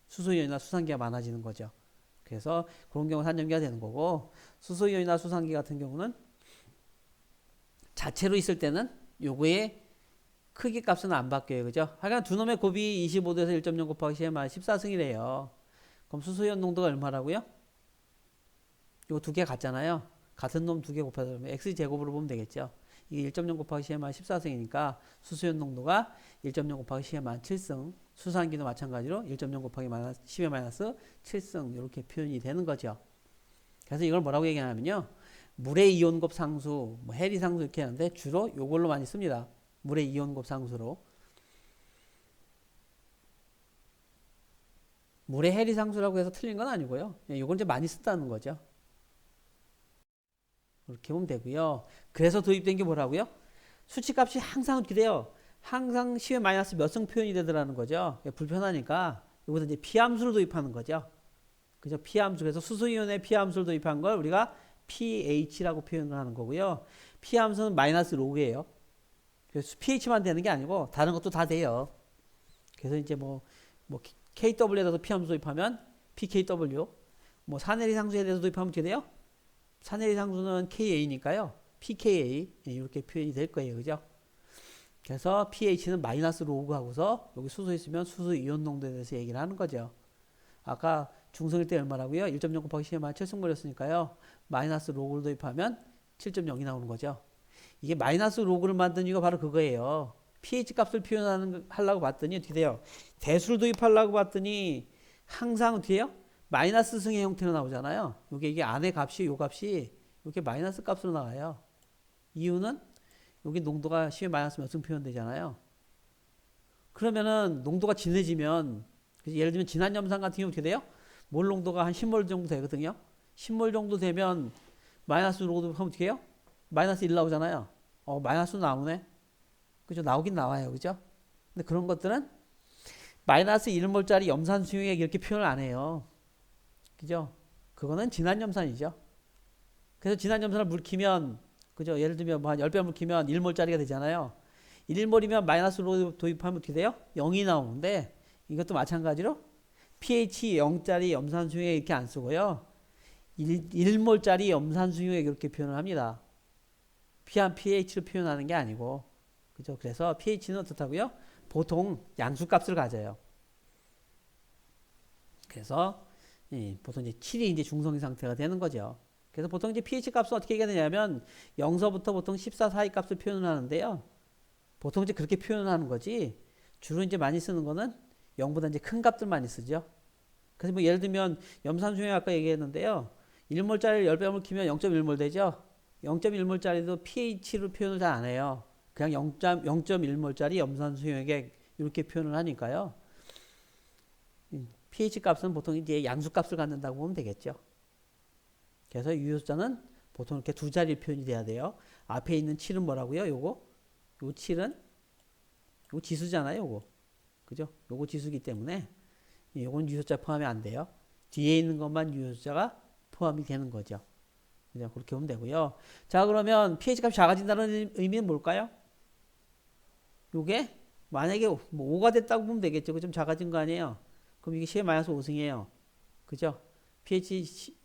수소이온이나 수산기가 많아지는 거죠. 그래서 그런 경우는 산염계가 되는 거고, 수소이온이나 수산기 같은 경우는 자체로 있을 때는 요거의 크기 값은 안 바뀌어요. 그죠? 하여간 두 놈의 곱이 25도에서 1.0 곱하기 10의 만 14승이래요. 그럼 수소이온 농도가 얼마라고요? 요거 두 개 같잖아요. 같은 놈 두 개 곱해서 x제곱으로 보면 되겠죠. 이게 1.0 곱하기 10의 만 14승이니까 수소이온 농도가 1.0 곱하기 10의 만 7승, 수산기도 마찬가지로 1.0 곱하기 10의 마이너스 7승 이렇게 표현이 되는 거죠. 그래서 이걸 뭐라고 얘기하냐면요. 물의 이온곱 상수, 뭐 해리 상수 이렇게 하는데 주로 요걸로 많이 씁니다. 물의 이온곱 상수로. 물의 해리 상수라고 해서 틀린 건 아니고요. 요걸 이제 많이 쓴다는 거죠. 그렇게 보면 되고요. 그래서 도입된 게 뭐라고요? 수치값이 항상 어떻게 돼요? 항상 10의 마이너스 몇 승 표현이 되더라는 거죠. 불편하니까 여기서 이제 피함수를 도입하는 거죠. 그죠? 피함수. 그래서 수소이온의 피함수를 도입한 걸 우리가 pH라고 표현을 하는 거고요. 피함수는 마이너스 로그예요. 그래서 pH만 되는 게 아니고 다른 것도 다 돼요. 그래서 이제 뭐 KW에다도 피함수 도입하면 pKW, 뭐 산해리 상수에 대해서 도입하면 어떻게 돼요? 산해리 상수는 KA니까요. pKa 이렇게 표현이 될 거예요. 그죠? 그래서 pH는 마이너스 로그 하고서 여기 수소 있으면 수소 이온 농도에 대해서 얘기를 하는 거죠. 아까 중성일 때 얼마라고요? 1.0 곱하기 10의 만 7승물이었으니까요. 마이너스 로그를 도입하면 7.0이 나오는 거죠. 이게 마이너스 로그를 만든 이유가 바로 그거예요. pH 값을 하려고 봤더니 어떻게 돼요? 대수를 도입하려고 봤더니 항상 어떻게 해요? 마이너스 승의 형태로 나오잖아요. 이게 안의 값이 요 값이 이렇게 마이너스 값으로 나와요. 이유는 여기 농도가 10의 마이너스 몇 승 표현되잖아요. 그러면은 농도가 진해지면 예를 들면 진한 염산 같은 경우 어떻게 돼요? 몰 농도가 한 10몰 정도 되거든요. 10몰 정도 되면 마이너스 로드 하면 어떻게 해요? 마이너스 1 나오잖아요. 마이너스 나오네. 그죠? 나오긴 나와요. 그죠? 근데 그런 것들은 마이너스 1몰짜리 염산 수용액 이렇게 표현을 안 해요. 그죠? 그거는 진한 염산이죠. 그래서 진한 염산을 물 키면, 그죠? 예를 들면 뭐 한 10배 물 키면 1몰짜리가 되잖아요. 1몰이면 마이너스로 도입하면 어떻게 돼요? 0이 나오는데 이것도 마찬가지로 pH 0짜리 염산 수용액 이렇게 안 쓰고요. 1몰짜리 염산 수용액 이렇게 표현을 합니다. 피한 pH로 표현하는 게 아니고, 그죠? 그래서 pH는 어떻다고요? 보통 양수값을 가져요. 그래서 보통 이제 7이 이제 중성인 상태가 되는 거죠. 그래서 보통 이제 pH 값은 어떻게 얘기하느냐면 0서부터 보통 14 사이 값을 표현을 하는데요. 보통 이제 그렇게 표현하는 거지. 주로 이제 많이 쓰는 거는 0보다 이제 큰 값들 많이 쓰죠. 그래서 뭐 예를 들면 염산수용 아까 얘기했는데요. 1몰짜리를 10배을 키면 0.1몰 되죠. 0.1몰짜리도 pH로 표현을 잘 안 해요. 그냥 0.1몰짜리 염산수용액 이렇게 표현을 하니까요. pH 값은 보통 이제 양수값을 갖는다고 보면 되겠죠. 그래서 유효수자는 보통 이렇게 두 자리 표현이 돼야 돼요. 앞에 있는 7은 뭐라고요? 요 7은 요 지수잖아요. 요거. 그죠? 요거 지수기 때문에 요건 유효수자 포함이 안 돼요. 뒤에 있는 것만 유효수자가 포함이 되는 거죠. 그냥 그렇게 보면 되고요. 자, 그러면 pH 값이 작아진다는 의미는 뭘까요? 요게 만약에 뭐 5가 됐다고 보면 되겠죠. 좀 작아진 거 아니에요? 그럼 이게 10의 마이너스 5승이에요. 그죠? pH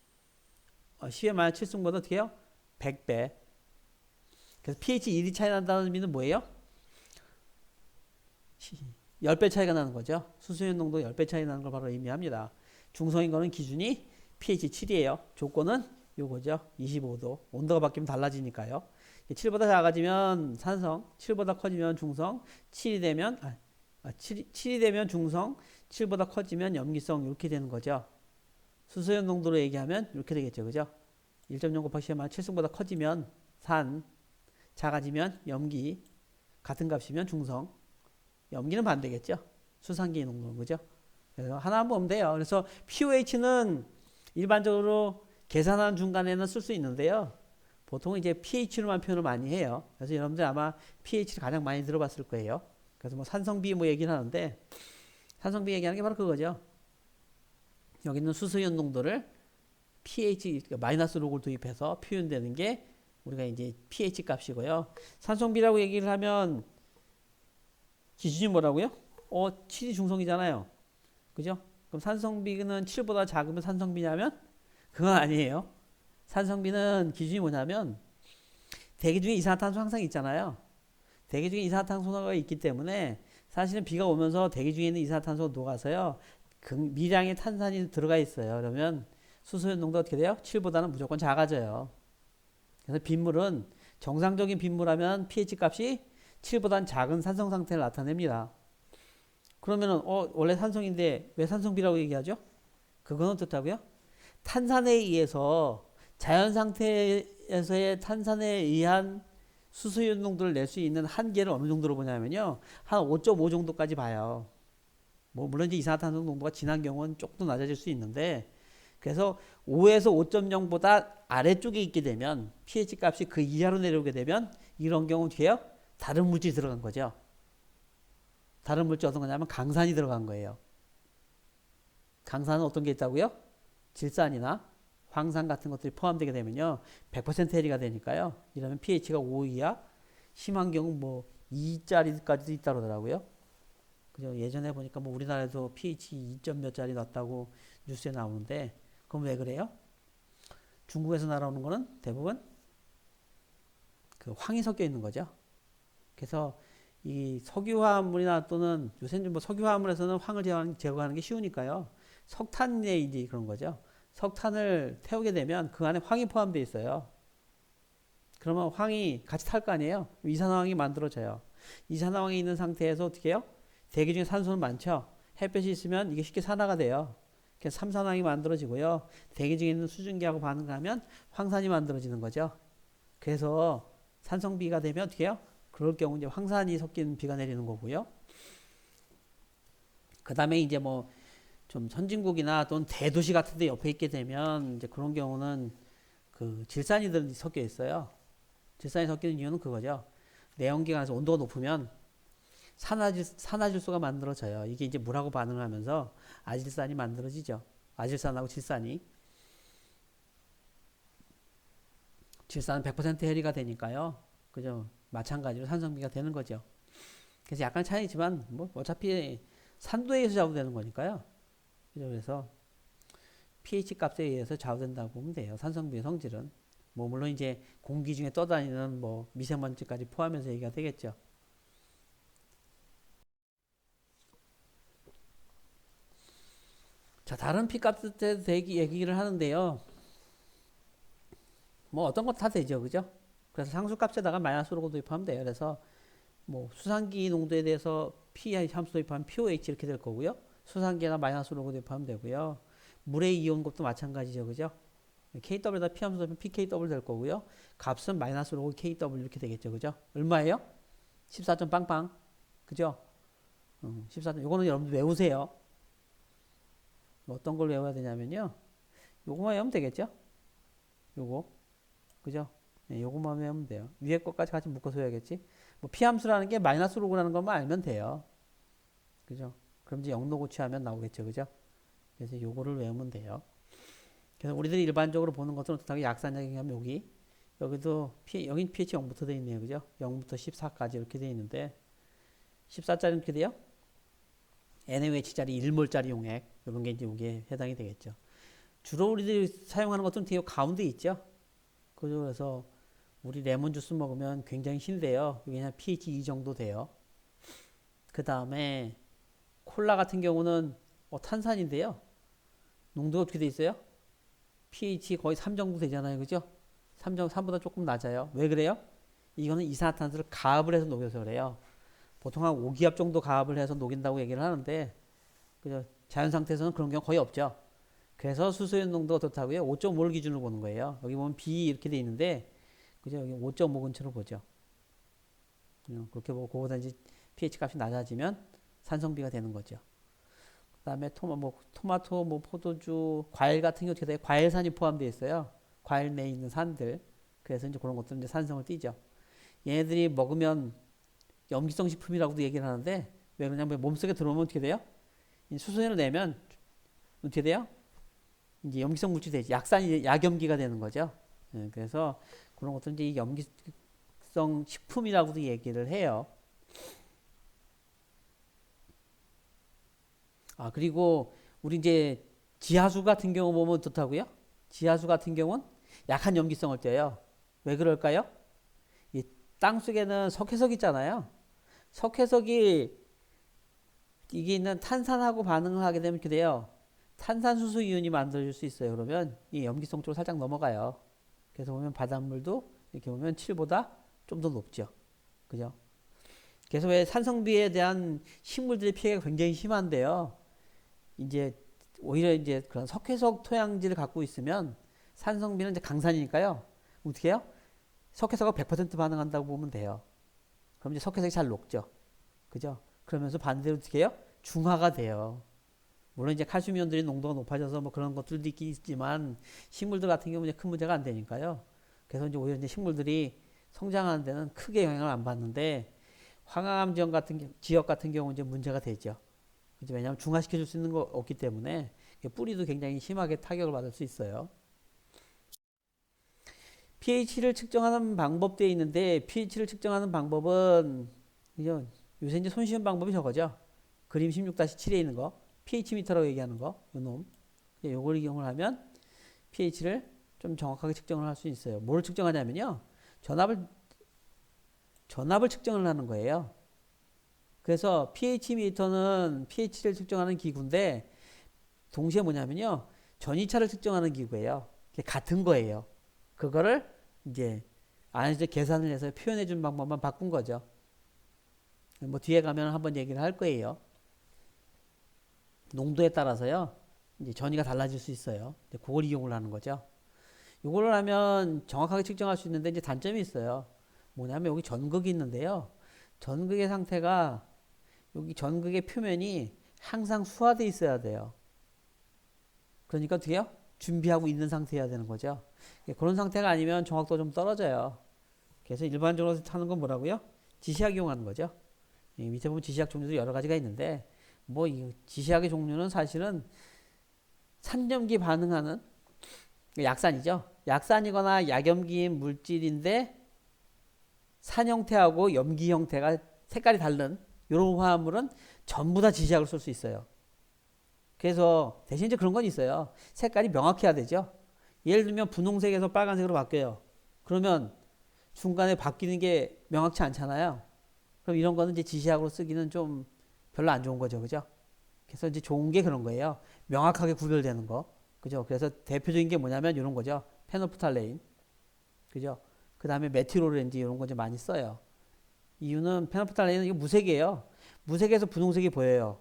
10의 마이너스 7승보다 어떻게 해요? 100배. 그래서 pH 1이 차이 난다는 의미는 뭐예요? 10배 차이가 나는 거죠. 수소연 농도 10배 차이 나는 걸 바로 의미합니다. 중성인 거는 기준이 pH 7이에요. 조건은 요거죠. 25도. 온도가 바뀌면 달라지니까요. 7보다 작아지면 산성, 7보다 커지면 중성, 7이 되면 7이 되면 중성, 7보다 커지면 염기성 이렇게 되는 거죠. 수소연 농도로 얘기하면 이렇게 되겠죠. 그죠? 1.0 곱하기 10만 7승보다 커지면 산, 작아지면 염기, 같은 값이면 중성, 염기는 반대겠죠. 수산기 농도는 그죠? 그래서 하나만 보면 돼요. 그래서 pOH는 일반적으로 계산하는 중간에는 쓸 수 있는데요. 보통 이제 pH로만 표현을 많이 해요. 그래서 여러분들 아마 pH를 가장 많이 들어봤을 거예요. 그래서 뭐 산성비 뭐 얘기를 하는데 산성비 얘기하는 게 바로 그거죠. 여기 있는 수소연 농도를 pH 그러니까 마이너스 록을 도입해서 표현되는 게 우리가 이제 pH 값이고요. 산성비라고 얘기를 하면 기준이 뭐라고요? 7이 중성이잖아요. 그죠? 그럼 산성비는 7보다 작으면 산성비냐면 그건 아니에요. 산성비는 기준이 뭐냐면 대기 중에 이산화탄소 항상 있잖아요. 대기 중에 이산화탄소가 있기 때문에 사실은 비가 오면서 대기 중에 있는 이산화탄소가 녹아서요. 미량의 탄산이 들어가 있어요. 그러면 수소연 농도가 어떻게 돼요? 7보다는 무조건 작아져요. 그래서 빗물은 정상적인 빗물하면 pH 값이 7보다는 작은 산성 상태를 나타냅니다. 그러면은 원래 산성인데 왜 산성비라고 얘기하죠? 그건 어떻다고요? 탄산에 의해서 자연 상태에서의 탄산에 의한 수소연 농도를 낼 수 있는 한계를 어느 정도로 보냐면요. 한 5.5 정도까지 봐요. 뭐 물론 이제 이산화탄소 농도가 진한 경우는 조금 더 낮아질 수 있는데 그래서 5에서 5.0보다 아래쪽에 있게 되면 pH 값이 그 이하로 내려오게 되면 이런 경우 어떻게 해요? 다른 물질이 들어간 거죠. 다른 물질 어떤 거냐면 강산이 들어간 거예요. 강산은 어떤 게 있다고요? 질산이나 황산 같은 것들이 포함되게 되면요. 100% 해리가 되니까요. 이러면 pH가 5 이하, 심한 경우 뭐 2짜리까지도 있다 그러더라고요. 그죠? 예전에 보니까 뭐 우리나라에도 pH 2점 몇 짜리 났다고 뉴스에 나오는데 그럼 왜 그래요? 중국에서 날아오는 거는 대부분 그 황이 섞여 있는 거죠. 그래서 이 석유화합물이나 또는 요새는 뭐 석유화합물에서는 황을 제거하는 게 쉬우니까요. 석탄이지 그런 거죠. 석탄을 태우게 되면 그 안에 황이 포함되어 있어요. 그러면 황이 같이 탈 거 아니에요? 이산화황이 만들어져요. 이산화황이 있는 상태에서 어떻게 해요? 대기 중에 산소는 많죠. 햇볕이 있으면 이게 쉽게 산화가 돼요. 그래서 삼산황이 만들어지고요. 대기 중에 있는 수증기하고 반응하면 황산이 만들어지는 거죠. 그래서 산성비가 되면 어떻게 해요? 그럴 경우 이제 황산이 섞인 비가 내리는 거고요. 그 다음에 이제 뭐 좀 선진국이나 또는 대도시 같은 데 옆에 있게 되면 이제 그런 경우는 그 질산이들이 섞여 있어요. 질산이 섞이는 이유는 그거죠. 내연기관에서 온도가 높으면 산화질소가 만들어져요. 이게 이제 물하고 반응을 하면서 아질산이 만들어지죠. 아질산하고 질산이. 질산은 100% 해리가 되니까요. 그죠? 마찬가지로 산성비가 되는 거죠. 그래서 약간 차이지만 뭐 어차피 산도에서 좌우되는 거니까요. 그죠? 그래서 pH 값에 의해서 좌우된다고 보면 돼요. 산성비의 성질은. 뭐 물론 이제 공기 중에 떠다니는 뭐 미세먼지까지 포함해서 얘기가 되겠죠. 자, 다른 P값에 대해서 얘기를 하는데요. 뭐 어떤 것 다 되죠. 그죠? 그래서 상수값에다가 마이너스로 도입하면 돼요. 그래서 뭐 수산기 농도에 대해서 P 함수 도입하면 POH 이렇게 될 거고요. 수산기에다 마이너스로 도입하면 되고요. 물의 이온 값도 마찬가지죠. 그죠? KW에다 P 함수 도입하면 PKW 될 거고요. 값은 마이너스로 KW 이렇게 되겠죠. 그죠? 얼마예요? 14점 빵빵. 그죠? 14점. 요거는 여러분들 외우세요. 어떤 걸 외워야 되냐면요. 요거만 외우면 되겠죠? 요거. 그죠? 네, 요거만 외우면 돼요. 위에 것까지 같이 묶어서 해야겠지? 뭐 피함수라는 게 마이너스 로그라는 것만 알면 돼요. 그죠? 그럼 이제 영로 고치하면 나오겠죠. 그죠? 그래서 요거를 외우면 돼요. 그래서 우리들이 일반적으로 보는 것은 어떻게 약산적인 하면 여기도 여긴 pH 0부터 되어 있네요. 그죠? 0부터 14까지 이렇게 되어 있는데 14짜리 이렇게 돼요? NaOH짜리 1몰짜리 용액 이런 게 이제 여기에 해당이 되겠죠. 주로 우리들이 사용하는 것은 뒤에 가운데 있죠. 그죠? 그래서 우리 레몬 주스 먹으면 굉장히 신데요. 이게 그냥 pH 2 정도 돼요. 그 다음에 콜라 같은 경우는 탄산인데요. 농도가 어떻게 돼 있어요? pH 거의 3 정도 되잖아요. 그죠? 3보다 조금 낮아요. 왜 그래요? 이거는 이산화탄소를 가압을 해서 녹여서 그래요. 보통 한 5기압 정도 가압을 해서 녹인다고 얘기를 하는데 그죠? 자연 상태에서는 그런 경우 거의 없죠. 그래서 수소연 농도가 어떻다고요? 5.5를 기준으로 보는 거예요. 여기 보면 B 이렇게 돼 있는데 그죠? 여기 5.5 근처로 보죠. 그렇게 보고 그거보다 이제 pH 값이 낮아지면 산성비가 되는 거죠. 그다음에 토마토, 뭐 포도주, 과일 같은 게 어떻게 돼요? 과일산이 포함되어 있어요. 과일 내에 있는 산들. 그래서 이제 그런 것들은 이제 산성을 띠죠. 얘네들이 먹으면 염기성 식품이라고도 얘기를 하는데 왜 그러냐면 몸속에 들어오면 어떻게 돼요? 수소연을 내면 어떻게 돼요? 이제 염기성 물질이 되지. 약산이 약염기가 되는 거죠. 그래서 그런 것들은 이제 염기성 식품이라고도 얘기를 해요. 아, 그리고 우리 이제 지하수 같은 경우 보면 어떻다고요? 지하수 같은 경우는 약한 염기성을 떼요. 왜 그럴까요? 이 땅 속에는 석회석 있잖아요. 석회석이 이게 있는 탄산하고 반응을 하게 되면 이렇게 돼요. 탄산수소 이온이 만들어질 수 있어요. 그러면 이 염기성 쪽으로 살짝 넘어가요. 그래서 보면 바닷물도 이렇게 보면 7보다 좀 더 높죠. 그죠? 그래서 왜 산성비에 대한 식물들의 피해가 굉장히 심한데요. 이제 오히려 이제 그런 석회석 토양지를 갖고 있으면 산성비는 이제 강산이니까요. 어떻게 해요? 석회석가 100% 반응한다고 보면 돼요. 그럼 이제 석회석이 잘 녹죠. 그죠? 그러면서 반대로 어떻게 해요? 중화가 돼요. 물론 이제 칼슘 이온들이 농도가 높아져서 뭐 그런 것들도 있긴 있지만 식물들 같은 경우는 큰 문제가 안 되니까요. 그래서 이제 오히려 이제 식물들이 성장하는 데는 크게 영향을 안 받는데 황화암 지역 같은 경우 이제 문제가 되죠. 왜냐하면 중화시켜 줄 수 있는 거 없기 때문에 뿌리도 굉장히 심하게 타격을 받을 수 있어요. pH를 측정하는 방법도 있는데 pH를 측정하는 방법은 요새 이제 손쉬운 방법이 저거죠. 그림 16-7에 있는 거 pH 미터라고 얘기하는 거 요놈 요걸 이용을 하면 pH를 좀 정확하게 측정을 할 수 있어요. 뭘 측정하냐면요. 전압을 측정을 하는 거예요. 그래서 pH 미터는 pH를 측정하는 기구인데 동시에 뭐냐면요. 전이차를 측정하는 기구예요. 같은 거예요. 그거를 이제 안에서 계산을 해서 표현해 준 방법만 바꾼 거죠. 뭐 뒤에 가면 한번 얘기를 할 거예요. 농도에 따라서요. 이제 전이가 달라질 수 있어요. 그걸 이용을 하는 거죠. 이걸 하면 정확하게 측정할 수 있는데 이제 단점이 있어요. 뭐냐면 여기 전극이 있는데요. 전극의 상태가 여기 전극의 표면이 항상 수화돼 있어야 돼요. 그러니까 어떻게 해요? 준비하고 있는 상태여야 되는 거죠. 그런 상태가 아니면 정확도가 좀 떨어져요. 그래서 일반적으로 하는 건 뭐라고요? 지시학 이용하는 거죠. 밑에 보면 지시학 종류도 여러 가지가 있는데 뭐 이 지시학의 종류는 사실은 산염기 반응하는 약산이죠. 약산이거나 약염기인 물질인데 산 형태하고 염기 형태가 색깔이 다른 이런 화합물은 전부 다 지시학을 쓸 수 있어요. 그래서 대신 이제 그런 건 있어요. 색깔이 명확해야 되죠. 예를 들면 분홍색에서 빨간색으로 바뀌어요. 그러면 중간에 바뀌는 게 명확치 않잖아요. 그럼 이런 거는 이제 지시학으로 쓰기는 좀 별로 안 좋은 거죠. 그죠? 그래서 이제 좋은 게 그런 거예요. 명확하게 구별되는 거. 그죠? 그래서 대표적인 게 뭐냐면 이런 거죠. 페노프탈레인. 그죠? 그 다음에 메틸오렌지 이런 거 이제 많이 써요. 이유는 페노프탈레인은 이거 무색이에요. 무색에서 분홍색이 보여요.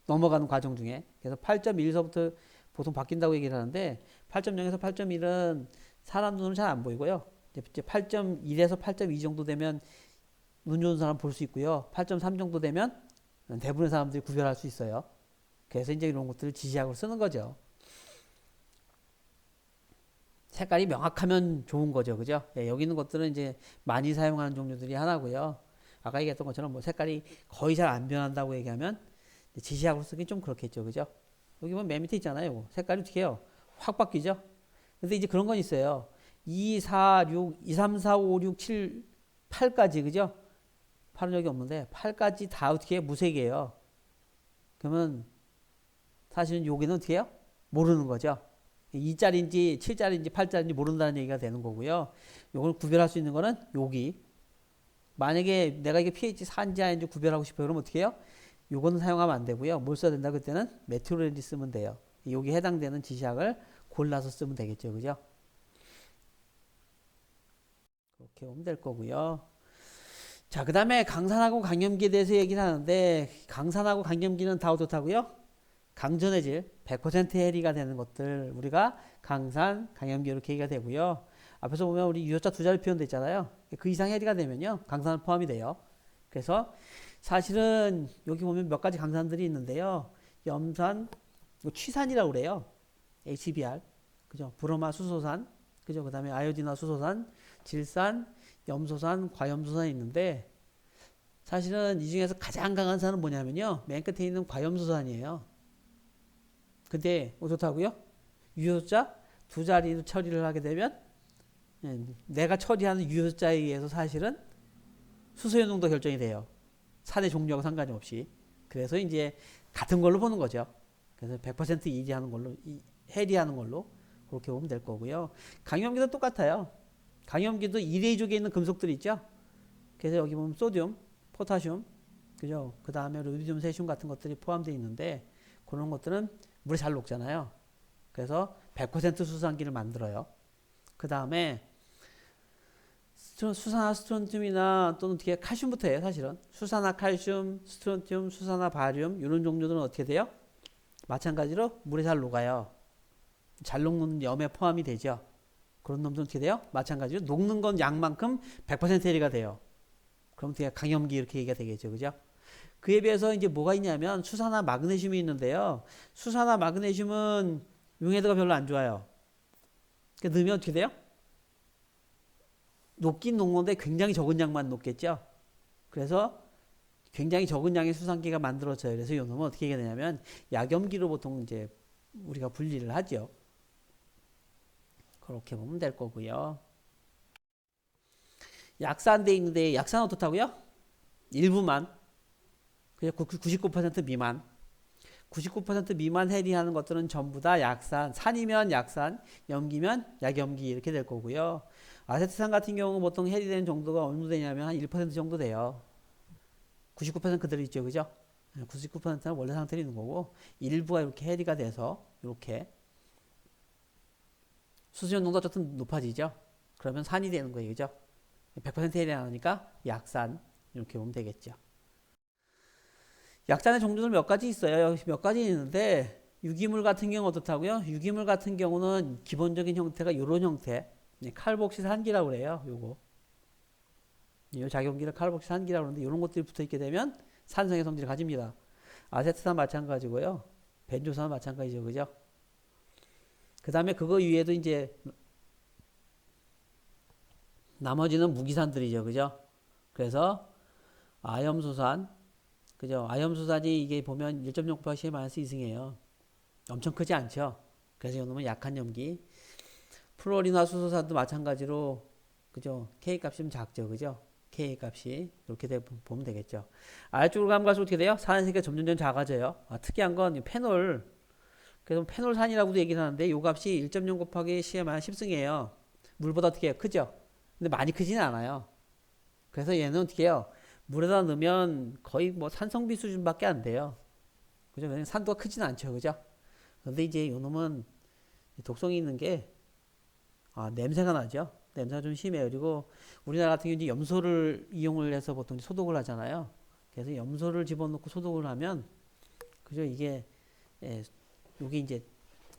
넘어가는 과정 중에. 그래서 8.1서부터 보통 바뀐다고 얘기를 하는데 8.0에서 8.1은 사람 눈으로 잘 안 보이고요. 이제 8.1에서 8.2 정도 되면 눈 좋은 사람 볼 수 있고요. 8.3 정도 되면 대부분의 사람들이 구별할 수 있어요. 그래서 이제 이런 것들을 지시학으로 쓰는 거죠. 색깔이 명확하면 좋은 거죠. 그죠? 예, 여기 있는 것들은 이제 많이 사용하는 종류들이 하나고요. 아까 얘기했던 것처럼 뭐 색깔이 거의 잘 안 변한다고 얘기하면 지시학으로 쓰기 좀 그렇겠죠. 그죠? 여기 보면 맨 밑에 있잖아요. 색깔이 어떻게 해요? 확 바뀌죠? 근데 이제 그런 건 있어요. 2, 4, 6, 2, 3, 4, 5, 6, 7, 8까지, 그죠? 8은 여기 없는데, 8까지 다 어떻게 해요? 무색이에요. 그러면 사실은 여기는 어떻게 해요? 모르는 거죠. 2짜리인지 7짜리인지 8짜리인지 모른다는 얘기가 되는 거고요. 요걸 구별할 수 있는 거는 여기. 만약에 내가 이게 pH 4인지 아닌지 구별하고 싶어요. 그러면 어떻게 해요? 요거는 사용하면 안 되고요. 뭘 써야 된다? 그때는 메틸오렌지 쓰면 돼요. 여기 해당되는 지시학을 골라서 쓰면 되겠죠. 그죠? 그렇게 보면 될 거고요. 자, 그 다음에 강산하고 강염기에 대해서 얘기를 하는데 강산하고 강염기는 다 어떻다고요? 강전의 질, 100% 해리가 되는 것들 우리가 강산, 강염기 이렇게 얘기가 되고요. 앞에서 보면 우리 유효자 두 자리 표현돼 있잖아요. 그 이상 해리가 되면요. 강산은 포함이 돼요. 그래서 사실은 여기 보면 몇 가지 강산들이 있는데요. 염산, 취산이라고 그래요. HBr, 그죠? 브로마 수소산, 그죠? 그 다음에 아요디나 수소산, 질산, 염소산, 과염소산이 있는데 사실은 이 중에서 가장 강한 산은 뭐냐면요. 맨 끝에 있는 과염소산이에요. 근데 어떻다고요? 유효자 두 자리로 처리를 하게 되면 내가 처리하는 유효자에 의해서 사실은 수소의 농도 결정이 돼요. 산의 종류하고 상관이 없이. 그래서 이제 같은 걸로 보는 거죠. 그래서 100% 이지하는 걸로, 해리하는 걸로 그렇게 보면 될 거고요. 강염기도 똑같아요. 강염기도 2대이족에 있는 금속들이 있죠. 그래서 여기 보면 소듐, 포타슘, 그죠? 그 다음에 루비디움, 세슘 같은 것들이 포함되어 있는데 그런 것들은 물에 잘 녹잖아요. 그래서 100% 수산기를 만들어요. 그 다음에 수산화 스트론튬이나 또는 어떻게 칼슘부터 해요. 사실은 수산화 칼슘, 스트론튬, 수산화 바륨 이런 종류들은 어떻게 돼요? 마찬가지로 물에 잘 녹아요. 잘 녹는 염에 포함이 되죠. 그런 놈들은 어떻게 돼요? 마찬가지로 녹는 건 양만큼 100% 해리가 돼요. 그럼 되게 강염기 이렇게 얘기가 되겠죠. 그죠? 그에 비해서 이제 뭐가 있냐면 수산화 마그네슘이 있는데요. 수산화 마그네슘은 용해도가 별로 안 좋아요. 그러니까 넣으면 어떻게 돼요? 녹긴 녹는데 굉장히 적은 양만 녹겠죠. 그래서 굉장히 적은 양의 수산기가 만들어져요. 그래서 이 놈은 어떻게 해야 되냐면 약염기로 보통 이제 우리가 분리를 하죠. 그렇게 보면 될 거고요. 약산돼 있는데 약산은 어떻다고요? 일부만. 그냥 99% 미만. 99% 미만 해리하는 것들은 전부 다 약산. 산이면 약산, 염기면 약염기 이렇게 될 거고요. 아세트산 같은 경우는 보통 해리되는 정도가 어느 정도 되냐면 한 1% 정도 돼요. 99% 그대로 있죠. 그죠? 99%는 원래 상태로 있는 거고 일부가 이렇게 해리가 돼서 이렇게 수소연 농도가 어쨌든 높아지죠. 그러면 산이 되는 거예요. 그죠? 100% 해리 나오니까 약산 이렇게 보면 되겠죠. 약산의 종류는 몇 가지 있어요. 여기 몇 가지 있는데 유기물 같은 경우 어떻다고요? 유기물 같은 경우는 기본적인 형태가 이런 형태 칼복시 산기라고 그래요. 요거 이 작용기를 카르복실산기라고 하는데 이런 것들이 붙어 있게 되면 산성의 성질을 가집니다. 아세트산 마찬가지고요. 벤조산 마찬가지죠. 그죠? 그 다음에 그거 위에도 이제 나머지는 무기산들이죠. 그죠? 그래서 아염수산, 그죠? 아염수산이 이게 보면 1.0 곱하기 10-2승이에요. 엄청 크지 않죠? 그래서 이놈은 약한 염기. 플로린화 수소산도 마찬가지로, 그죠? K 값이 좀 작죠. 그죠? K 값이. 이렇게 보면 되겠죠. 아래쪽으로 가면 갈수록 어떻게 돼요? 산세가 점점 작아져요. 특이한 건 페놀. 그래서 페놀산이라고도 얘기를 하는데 요 값이 1.0 곱하기 10-10승이에요. 물보다 어떻게 해요? 크죠? 근데 많이 크지는 않아요. 그래서 얘는 어떻게 해요? 물에다 넣으면 거의 뭐 산성비 수준밖에 안 돼요. 그죠? 산도가 크지는 않죠. 그죠? 근데 이제 요 놈은 독성이 있는 게 냄새가 나죠. 냄새가 좀 심해요. 그리고 우리나라 같은 경우 이제 염소를 이용을 해서 보통 소독을 하잖아요. 그래서 염소를 집어넣고 소독을 하면 그죠? 이게 여기 이제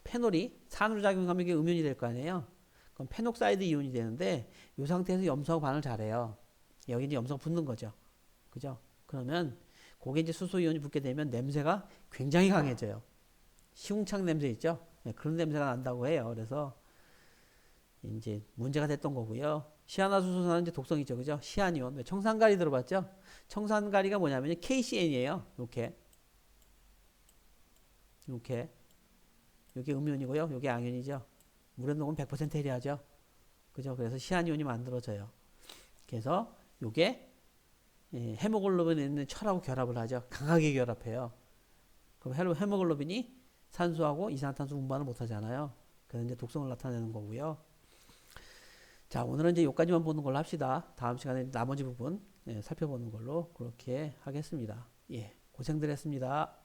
페놀이 산으로 작용하면 이게 음연이 될 거 아니에요. 그럼 페녹사이드 이온이 되는데 이 상태에서 염소하고 반응을 잘해요. 여기 이제 염소가 붙는 거죠. 그죠? 그러면 거기에 이제 수소 이온이 붙게 되면 냄새가 굉장히 강해져요. 시궁창 냄새 있죠? 네, 그런 냄새가 난다고 해요. 그래서 이제 문제가 됐던 거고요. 시아나수소산은 이제 독성이죠. 그죠? 시아니온. 청산가리 들어봤죠? 청산가리가 뭐냐면 KCN이에요. 이렇게. 이렇게. 이게 음이온이고요. 이게 양이온이죠. 물에 녹으면 100% 해리하죠. 그죠? 그래서 시아니온이 만들어져요. 그래서 이게 헤모글로빈에 있는 철하고 결합을 하죠. 강하게 결합해요. 그럼 헤모글로빈이 산소하고 이산화탄소 운반을 못 하잖아요. 그래서 이제 독성을 나타내는 거고요. 자, 오늘은 이제 여기까지만 보는 걸로 합시다. 다음 시간에 나머지 부분 살펴보는 걸로 그렇게 하겠습니다. 예, 고생들 했습니다.